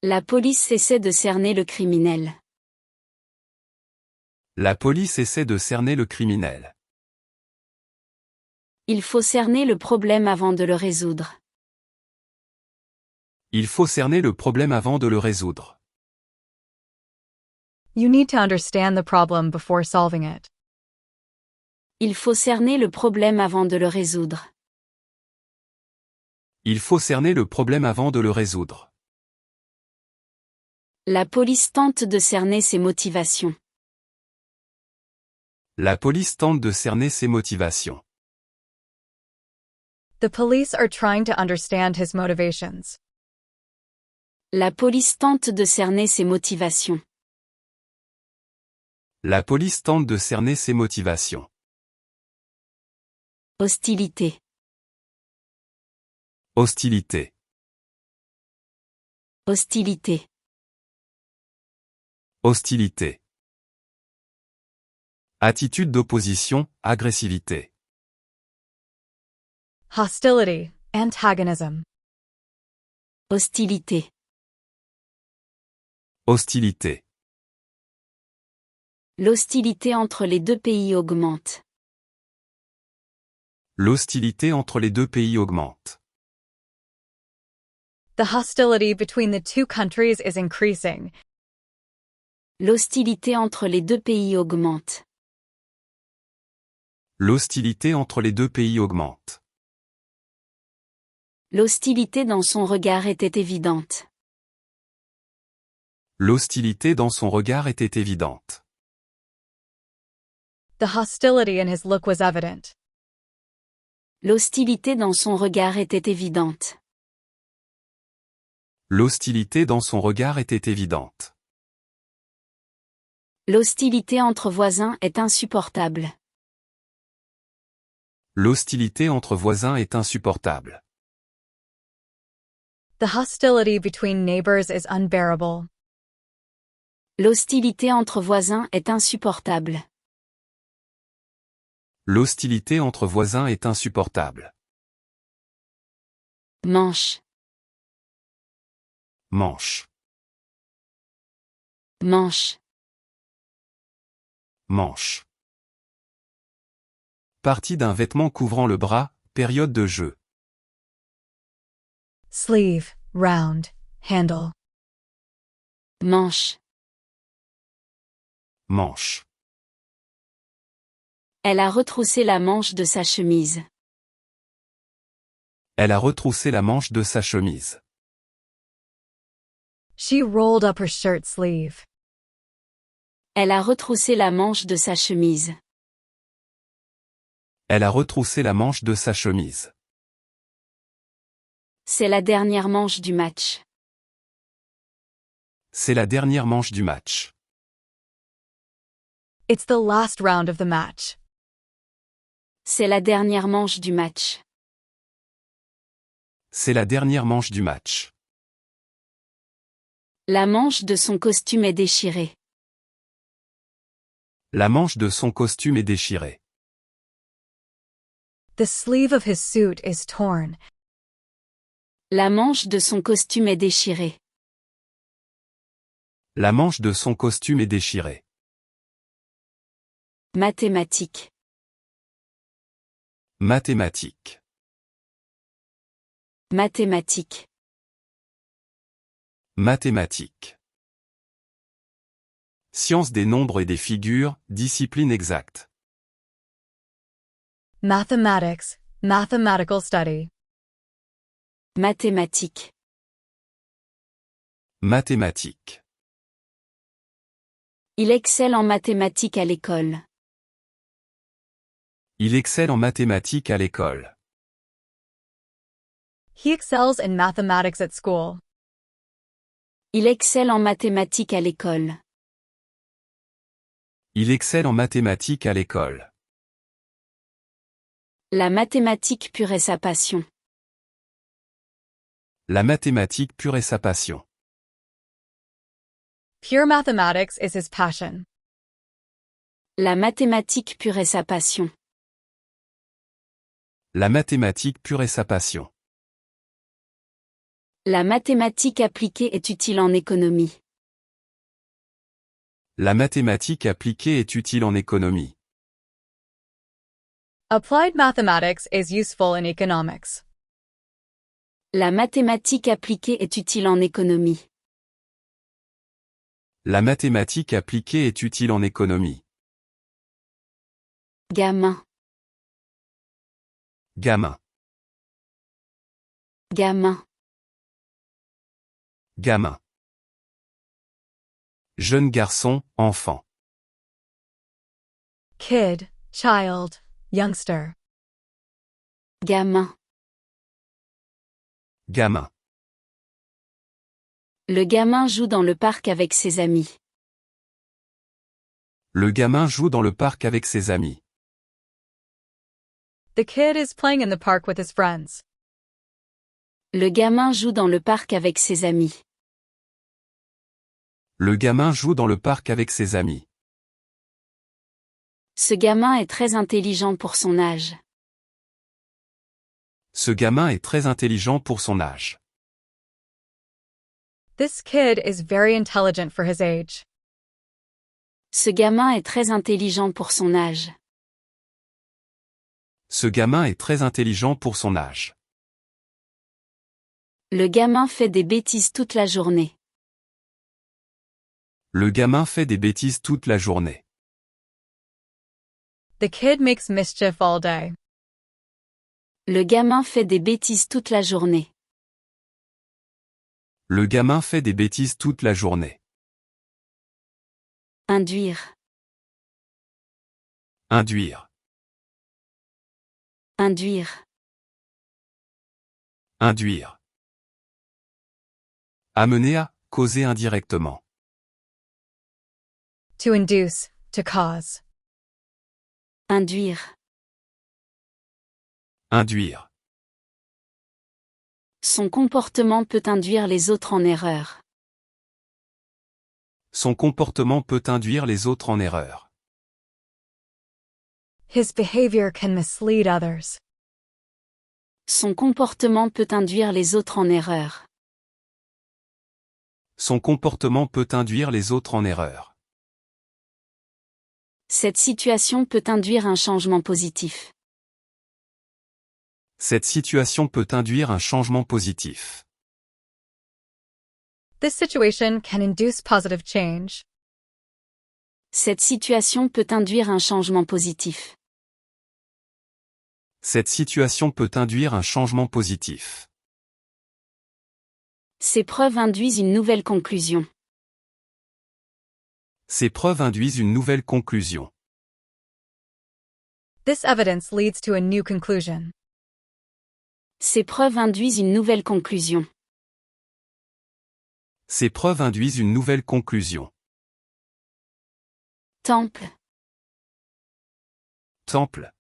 La police essaie de cerner le criminel. La police essaie de cerner le criminel. Il faut cerner le problème avant de le résoudre. Il faut cerner le problème avant de le résoudre. You need to understand the problem before solving it. Il faut cerner le problème avant de le résoudre. Il faut cerner le problème avant de le résoudre. La police tente de cerner ses motivations. La police tente de cerner ses motivations. The police are trying to understand his motivations. La police tente de cerner ses motivations. La police tente de cerner ses motivations. Hostilité. Hostilité. Hostilité. Hostilité. Attitude d'opposition, agressivité. Hostility, antagonism. Hostilité. Hostilité. L'hostilité entre les deux pays augmente. L'hostilité entre les deux pays augmente. The hostility between the two countries is increasing. L'hostilité entre les deux pays augmente. L'hostilité entre les deux pays augmente. L'hostilité dans son regard était évidente. L'hostilité dans son regard était évidente. The hostility in his look was evident. L'hostilité dans son regard était évidente. L'hostilité dans son regard était évidente. L'hostilité entre voisins est insupportable. L'hostilité entre voisins est insupportable. The hostility between neighbors is unbearable. L'hostilité entre voisins est insupportable. L'hostilité entre voisins est insupportable. Manche. Manche. Manche. Manche. Partie d'un vêtement couvrant le bras, période de jeu. Sleeve, round, handle. Manche. Manche. Elle a retroussé la manche de sa chemise. Elle a retroussé la manche de sa chemise. She rolled up her shirt sleeve. Elle a retroussé la manche de sa chemise. Elle a retroussé la manche de sa chemise. C'est la dernière manche du match. C'est la dernière manche du match. It's the last round of the match. C'est la dernière manche du match. C'est la dernière manche du match. La manche de son costume est déchirée. La manche de son costume est déchirée. The sleeve of his suit is torn. La manche de son costume est déchirée. La manche de son costume est déchirée. Mathématiques. Mathématiques. Mathématiques. Mathématiques. Science des nombres et des figures, discipline exacte. Mathematics, mathematical study. Mathématiques. Mathématiques. Il excelle en mathématiques à l'école. Il excelle en mathématiques à l'école. He excels in mathematics at school. Il excelle en mathématiques à l'école. Il excelle en mathématiques à l'école. La mathématique pure est sa passion. La mathématique pure est sa passion. Pure mathematics is his passion. La mathématique pure est sa passion. La mathématique pure est sa passion. La mathématique appliquée est utile en économie. La mathématique appliquée est utile en économie. Applied mathematics is useful in economics. La mathématique appliquée est utile en économie. La mathématique appliquée est utile en économie. Gamin. Gamin. Gamin. Gamin. Jeune garçon, enfant. Kid, child, youngster. Gamin. Gamin. Le gamin joue dans le parc avec ses amis. Le gamin joue dans le parc avec ses amis. The kid is playing in the park with his friends. Le gamin joue dans le parc avec ses amis. Le gamin joue dans le parc avec ses amis. Ce gamin est très intelligent pour son âge. Ce gamin est très intelligent pour son âge. This kid is very intelligent for his age. Ce gamin est très intelligent pour son âge. Ce gamin est très intelligent pour son âge. Le gamin fait des bêtises toute la journée. Le gamin fait des bêtises toute la journée. The kid makes mischief all day. Le gamin fait des bêtises toute la journée. Le gamin fait des bêtises toute la journée. Induire. Induire. Induire. Induire. Amener à, causer indirectement. To induce, to cause. Induire. Induire. Son comportement peut induire les autres en erreur. Son comportement peut induire les autres en erreur. His behavior can mislead others. Son comportement peut induire les autres en erreur. Son comportement peut induire les autres en erreur. Cette situation peut induire un changement positif. Cette situation peut induire un changement positif. This situation can induce positive change. Cette situation peut induire un changement positif. Cette situation peut induire un changement positif. Ces preuves induisent une nouvelle conclusion. Ces preuves induisent une nouvelle conclusion. This evidence leads to a new conclusion. Ces preuves induisent une nouvelle conclusion. Ces preuves induisent une nouvelle conclusion. Temple, Temple,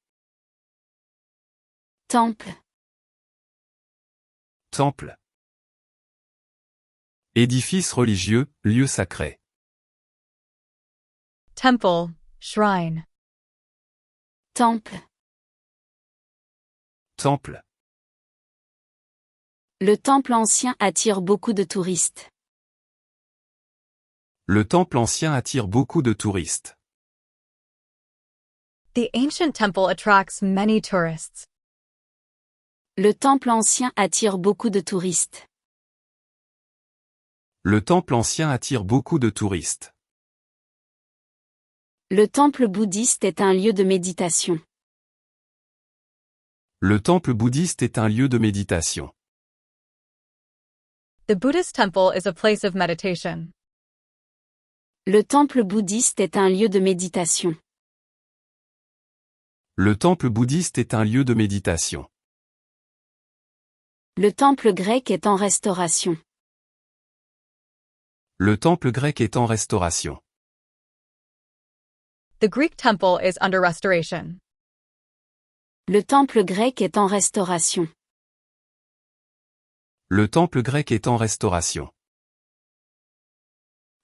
temple, temple. Édifice religieux, lieu sacré. Temple, shrine. temple. Temple. Le temple ancien attire beaucoup de touristes. Le temple ancien attire beaucoup de touristes. The ancient temple attracts many tourists. Le temple ancien attire beaucoup de touristes. Le temple ancien attire beaucoup de touristes. Le temple bouddhiste est un lieu de méditation. Le temple bouddhiste est un lieu de méditation. The Buddhist temple is a place of meditation. Le temple bouddhiste est un lieu de méditation. Le temple bouddhiste est un lieu de méditation. Le temple grec est en restauration. Le temple grec est en restauration. The Greek temple is under restoration. Le temple grec est en restauration. Le temple grec est en restauration.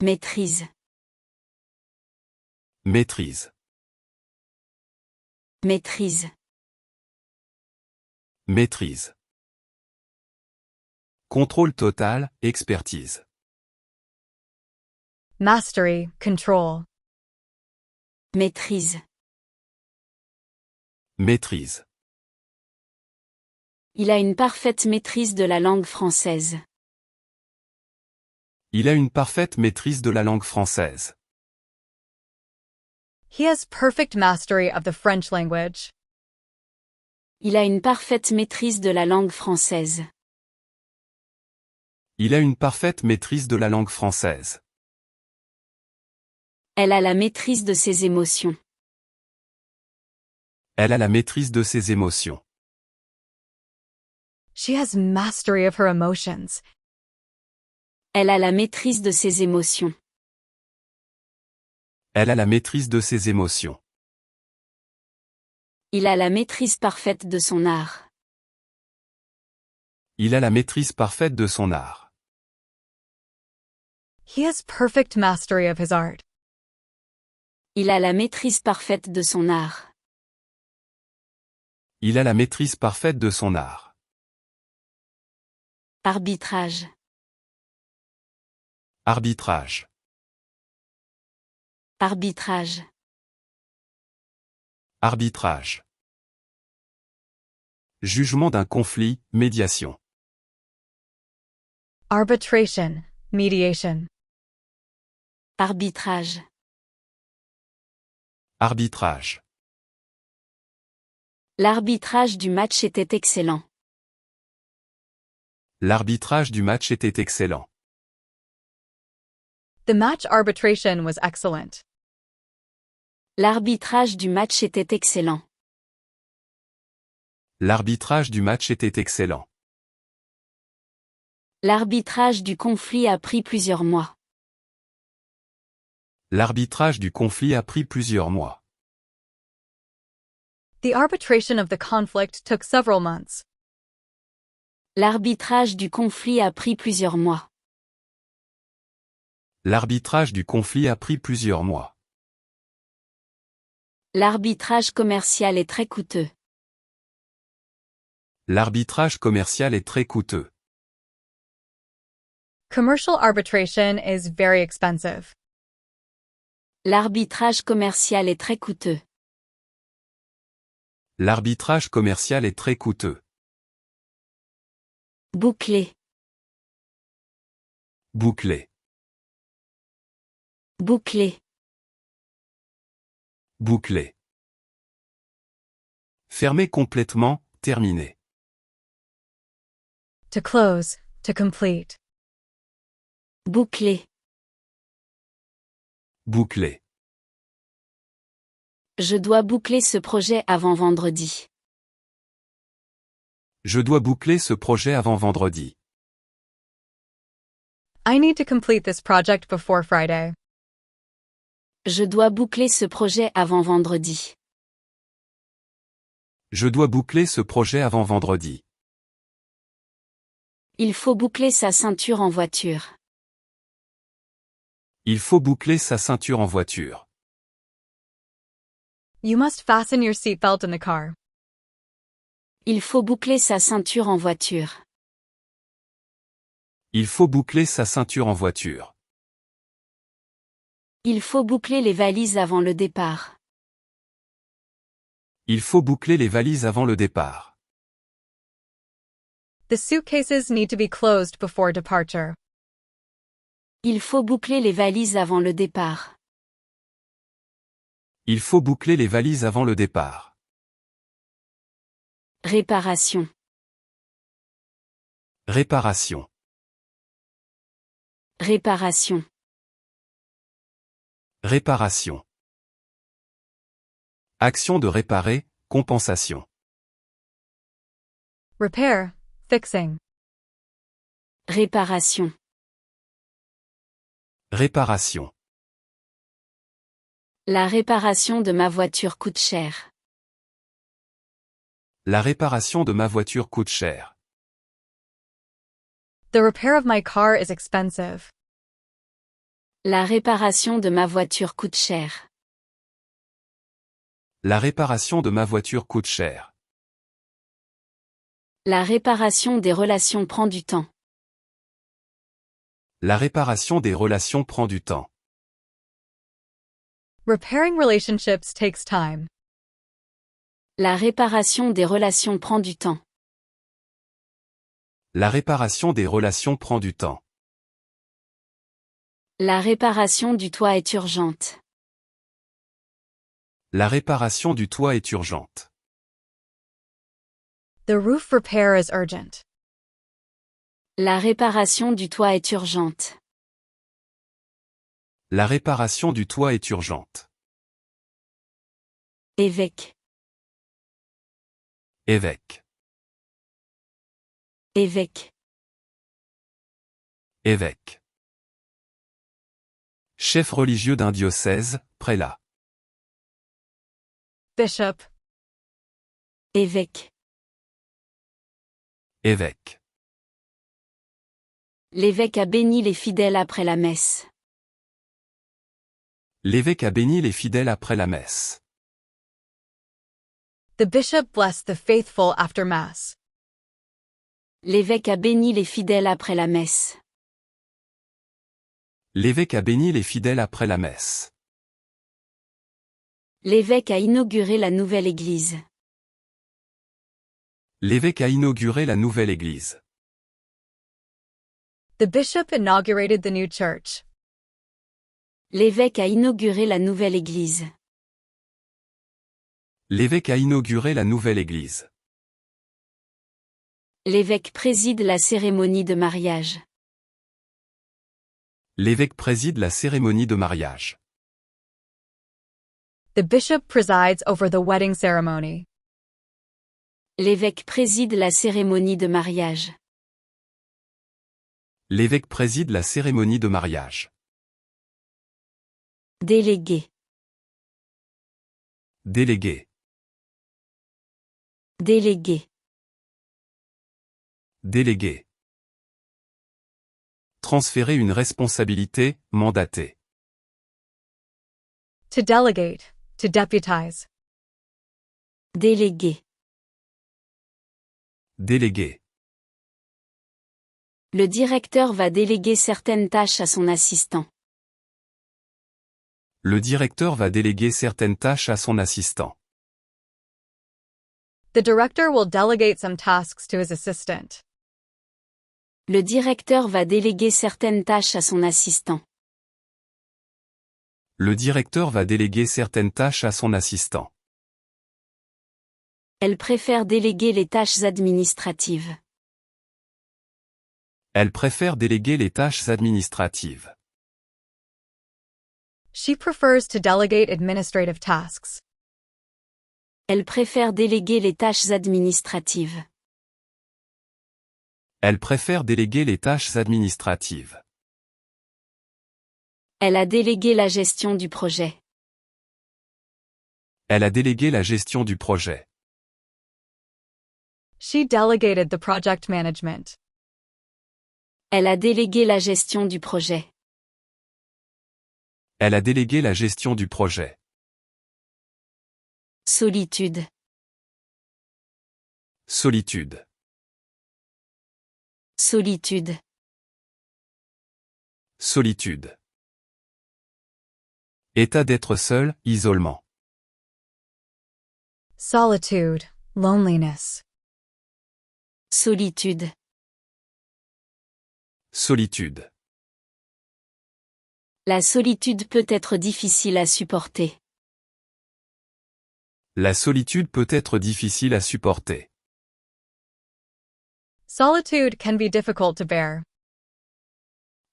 Maîtrise, Maîtrise. maîtrise. Maîtrise. Contrôle total, expertise. Mastery, control. Maîtrise. Maîtrise. Il a une parfaite maîtrise de la langue française. Il a une parfaite maîtrise de la langue française. He has perfect mastery of the French language. Il a une parfaite maîtrise de la langue française. Il a une parfaite maîtrise de la langue française. Elle a la maîtrise de ses émotions. Elle a la maîtrise de ses émotions. She has mastery of her emotions. Elle a la maîtrise de ses émotions. Elle a la maîtrise de ses émotions. Il a la maîtrise parfaite de son art. Il a la maîtrise parfaite de son art. He has perfect mastery of his art. Il a la maîtrise parfaite de son art. Il a la maîtrise parfaite de son art. Arbitrage, Arbitrage. arbitrage. Arbitrage. Jugement d'un conflit, médiation. Arbitration, mediation. Arbitrage, Arbitrage. l'arbitrage du match était excellent. L'arbitrage du match était excellent. The match arbitration was excellent. L'arbitrage du match était excellent. L'arbitrage du match était excellent. L'arbitrage du conflit a pris plusieurs mois. L'arbitrage du conflit a pris plusieurs mois. The arbitration of the conflict took several months. L'arbitrage du conflit a pris plusieurs mois. L'arbitrage du conflit a pris plusieurs mois. L'arbitrage commercial est très coûteux. L'arbitrage commercial est très coûteux. Commercial arbitration is very expensive. L'arbitrage commercial est très coûteux. L'arbitrage commercial est très coûteux. Bouclé, Bouclé. bouclé. Bouclé. Fermé complètement, terminé. To close, to complete. Bouclé, Boucler. Je dois boucler ce projet avant vendredi. Je dois boucler ce projet avant vendredi. I need to complete this project before Friday. Je dois boucler ce projet avant vendredi. Je dois boucler ce projet avant vendredi. Il faut boucler sa ceinture en voiture. Il faut boucler sa ceinture en voiture. You must fasten your seatbelt in the car. Il faut boucler sa ceinture en voiture. Il faut boucler sa ceinture en voiture. Il faut boucler les valises avant le départ. Il faut boucler les valises avant le départ. The suitcases need to be closed before departure. Il faut boucler les valises avant le départ. Il faut boucler les valises avant le départ. Réparation. Réparation. Réparation. Réparation. Action de réparer, compensation. Repair, fixing. Réparation. Réparation. La réparation de ma voiture coûte cher. La réparation de ma voiture coûte cher. The repair of my car is expensive. La réparation de ma voiture coûte cher. La réparation de ma voiture coûte cher. La réparation des relations prend du temps. La réparation des relations prend du temps. Repairing relationships takes time. La réparation des relations prend du temps. La réparation des relations prend du temps. La réparation du toit est urgente. La réparation du toit est urgente. The roof repair is urgent. La réparation du toit est urgente. La réparation du toit est urgente. Évêque. Évêque. Évêque. Évêque. Chef religieux d'un diocèse, prélat. Bishop. Évêque. Évêque. L'évêque a béni les fidèles après la messe. L'évêque a béni les fidèles après la messe. The bishop blessed the faithful after Mass. L'évêque a béni les fidèles après la messe. L'évêque a béni les fidèles après la messe. L'évêque a inauguré la nouvelle église. L'évêque a inauguré la nouvelle église. The bishop inaugurated the new church. L'évêque a inauguré la nouvelle église. L'évêque a inauguré la nouvelle église. L'évêque préside la cérémonie de mariage. L'évêque préside la cérémonie de mariage. The bishop presides over the wedding ceremony. L'évêque préside la cérémonie de mariage. L'évêque préside la cérémonie de mariage. Délégué. Délégué. Délégué. Délégué. Transférer une responsabilité, mandater. To delegate, to deputize. Délégué. Délégué. Le directeur va déléguer certaines tâches à son assistant. Le directeur va déléguer certaines tâches à son assistant. The director will delegate some tasks to his assistant. Le directeur va déléguer certaines tâches à son assistant. Le directeur va déléguer certaines tâches à son assistant. Elle préfère déléguer les tâches administratives. Elle préfère déléguer les tâches administratives. She prefers to delegate administrative tasks. Elle préfère déléguer les tâches administratives. Elle préfère déléguer les tâches administratives. Elle a délégué la gestion du projet. Elle a délégué la gestion du projet. She delegated the project management. Elle a délégué la gestion du projet. Elle a délégué la gestion du projet. Solitude. Solitude. Solitude. Solitude. État d'être seul, isolement. Solitude, loneliness. Solitude. Solitude. La solitude peut être difficile à supporter. La solitude peut être difficile à supporter. Solitude can be difficult to bear.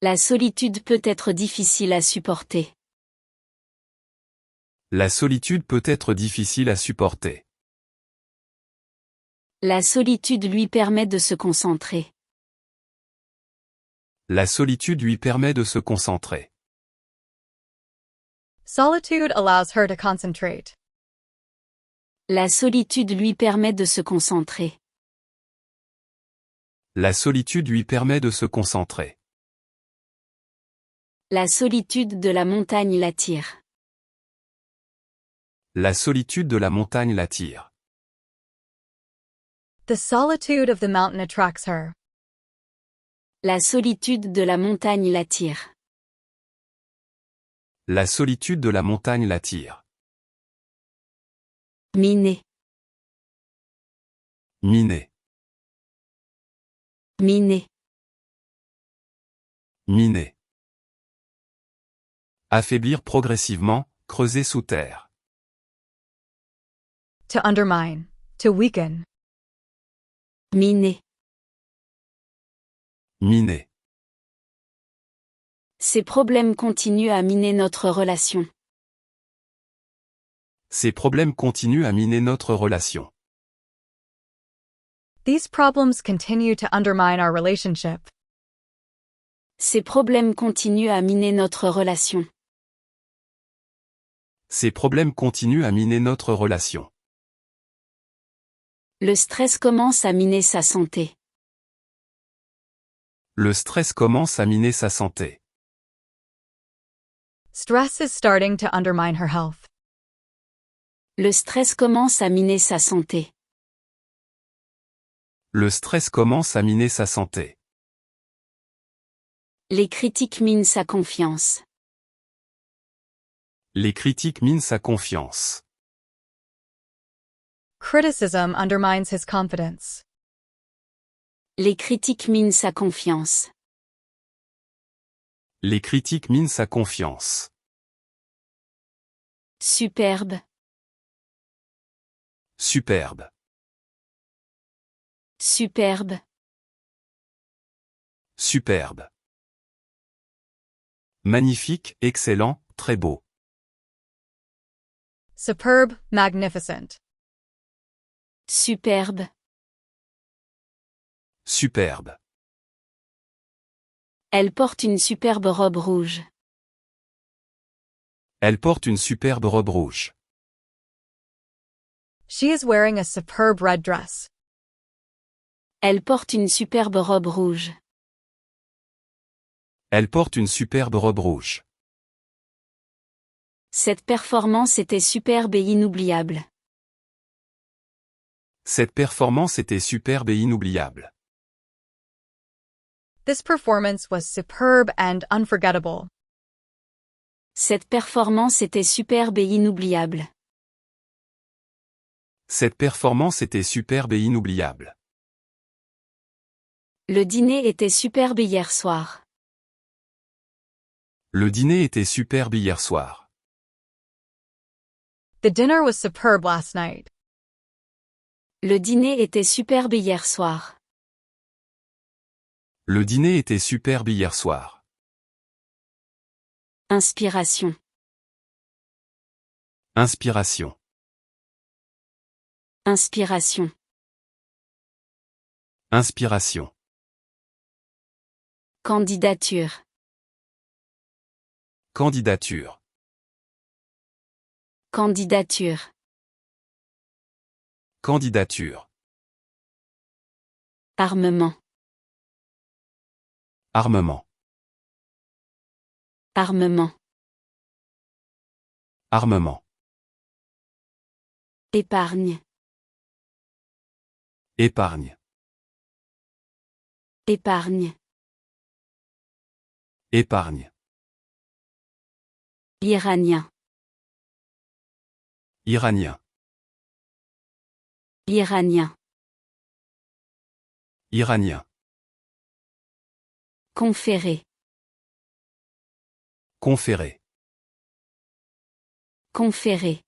La solitude peut être difficile à supporter. La solitude peut être difficile à supporter. La solitude lui permet de se concentrer. La solitude lui permet de se concentrer. Solitude allows her to concentrate. La solitude lui permet de se concentrer. La solitude lui permet de se concentrer. La solitude de la montagne l'attire. La solitude de la montagne l'attire. The solitude of the mountain attracts her. La solitude de la montagne l'attire. La solitude de la montagne l'attire. Miner. Miner. Miner. Miner. Affaiblir progressivement, creuser sous terre. To undermine. To weaken. Miner. Miner. Ces problèmes continuent à miner notre relation. Ces problèmes continuent à miner notre relation. These problems continue to undermine our relationship. Ces problèmes continuent à miner notre relation. Ces problèmes continuent à miner notre relation. Le stress commence à miner sa santé. Le stress commence à miner sa santé. Stress is starting to undermine her health. Le stress commence à miner sa santé. Le stress commence à miner sa santé. Les critiques minent sa confiance. Les critiques minent sa confiance. Criticism undermines his confidence. Les critiques minent sa confiance. Les critiques minent sa confiance. Superbe. Superbe. Superbe. Superbe. Magnifique, excellent, très beau. Superb, magnificent. Superbe. Superbe. Elle porte une superbe robe rouge. Elle porte une superbe robe rouge. She is wearing a superb red dress. Elle porte une superbe robe rouge. Elle porte une superbe robe rouge. Cette performance était superbe et inoubliable. Cette performance était superbe et inoubliable. This performance was superb and unforgettable. Cette performance était superbe et inoubliable. Cette performance était superbe et inoubliable. Le dîner était superbe hier soir. Le dîner était superbe hier soir. The dinner was superb last night. Le dîner était superbe hier soir. Le dîner était superbe hier soir. Inspiration. Inspiration. Inspiration. Inspiration. Candidature. Candidature. Candidature. Candidature. Armement. Armement. Armement. Armement. Épargne. Épargne. Épargne. Épargne. Iranien. Iranien. Iranien. Iranien. Conférer. Conférer. Conférer.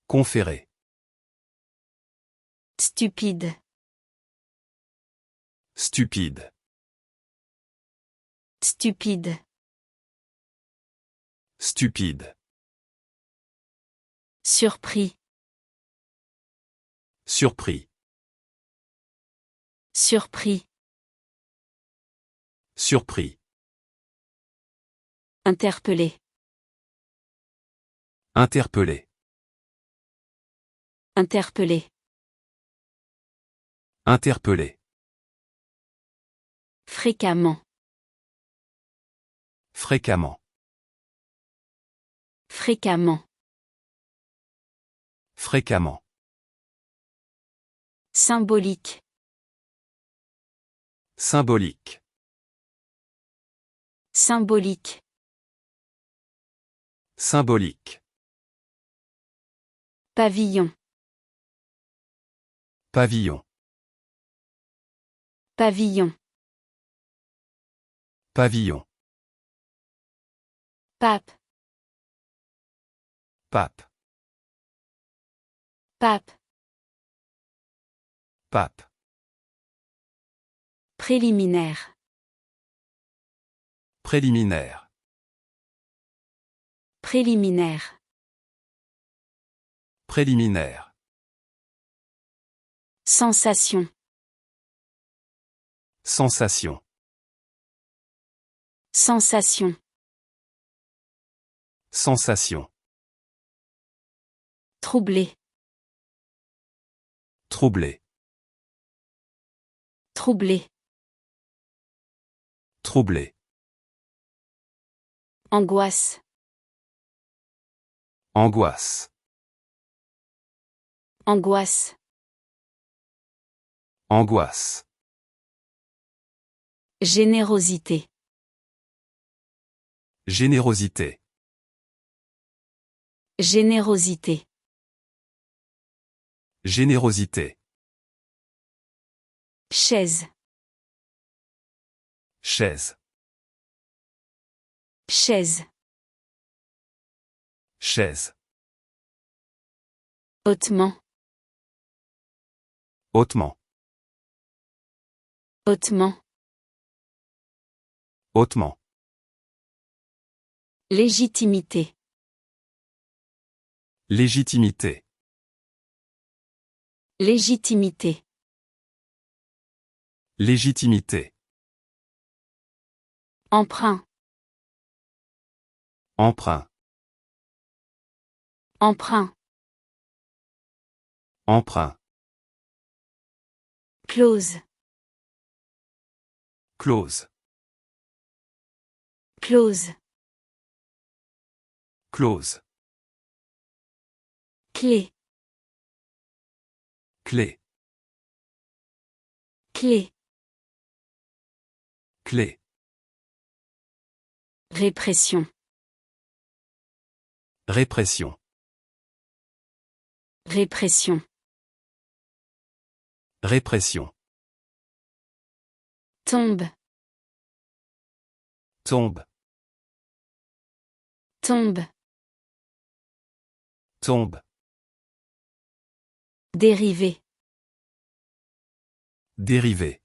Conférer. Stupide. Stupide. Stupide. Stupide. Surpris. Surpris. Surpris. Surpris. Interpeller. Interpeller. Interpeller. Interpeller. Fréquemment. Fréquemment. Fréquemment. Fréquemment. Symbolique. Symbolique. Symbolique. Symbolique. Pavillon. Pavillon. Pavillon. Pavillon. Pape. Pape. Pape. Pape. Préliminaire. Préliminaire. Préliminaire. Préliminaire. Sensation. Sensation. Sensation. Sensation. Troublé. Troublé. Troublé. Troublé. Angoisse. Angoisse. Angoisse. Angoisse. Générosité. Générosité. Générosité. Générosité. Chaise. Chaise. Chaise. Chaise. Hautement. Hautement. Hautement. Hautement. Légitimité. Légitimité. Légitimité. Légitimité. Emprunt. Emprunt. Emprunt. Emprunt. Clause. Clause. Clause. Clause. Clé. Clé. Clé. Clé. Répression. Répression. Répression. Répression. Tombe. Tombe. Tombe. Tombe. Dérivé. Dérivé.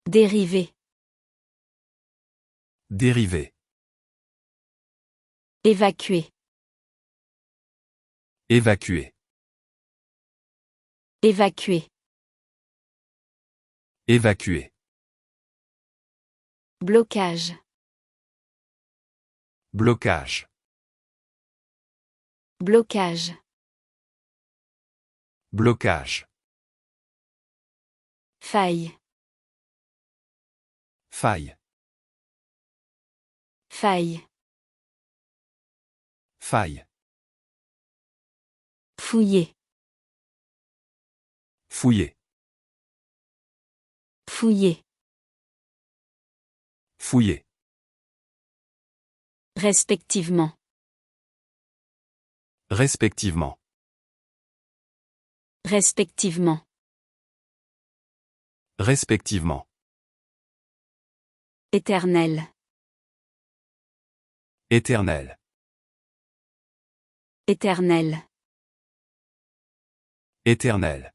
Dérivé. Dérivé. Évacuer. Évacuer. Évacuer. Évacuer. Blocage. Blocage. Blocage. Blocage. Faille. Faille. Faille. Faille. Fouiller. Fouiller. Fouiller. Fouiller. Respectivement. Respectivement. Respectivement. Respectivement. Éternel. Éternel. Éternel. Éternel.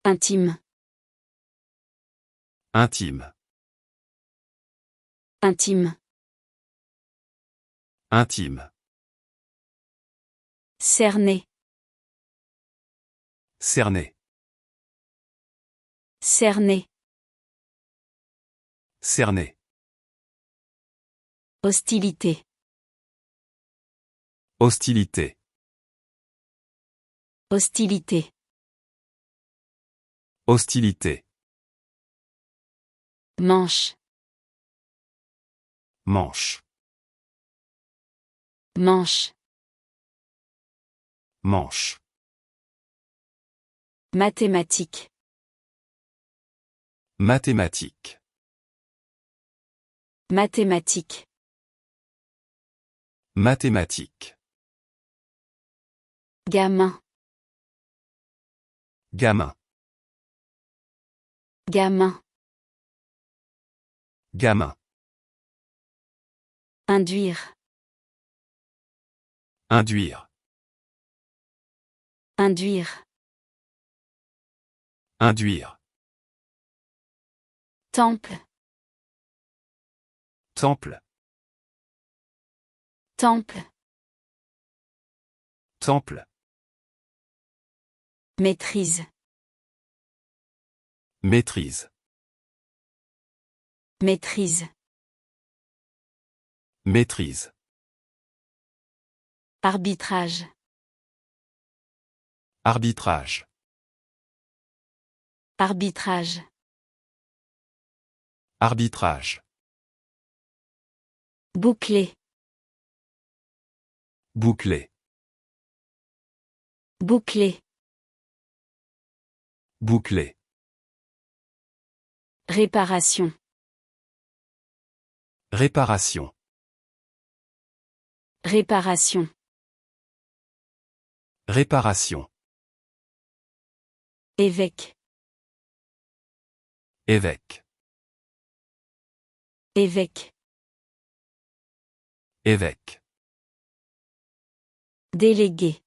Intime. Intime. Intime. Intime. Cerné. Cerné. Cerné. Cerné. Hostilité. Hostilité. Hostilité. Hostilité. Manche. Manche. Manche. Manche. Mathématique. Mathématique. Mathématique. Mathématique. Gamin. Gamin. Gamin. Gamin. Induire. Induire. Induire. Induire. Temple. Temple. Temple. Temple. Maîtrise. Maîtrise. Maîtrise. Maîtrise. Arbitrage. Arbitrage. Arbitrage. Arbitrage. Boucler. Boucler. Boucler. Boucler. Réparation. Réparation. Réparation. Réparation. Évêque. Évêque. Évêque. Évêque. Délégué.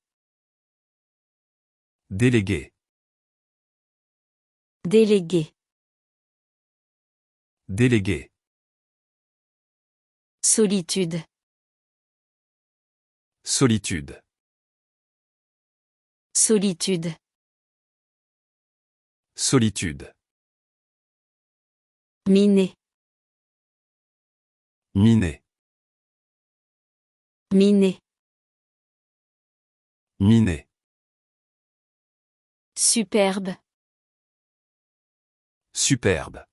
Délégué. Délégué. Délégué. Solitude. Solitude. Solitude. Solitude. Miné. Miné. Miné. Miné. Superbe. Superbe.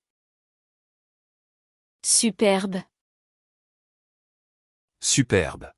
Superbe. Superbe.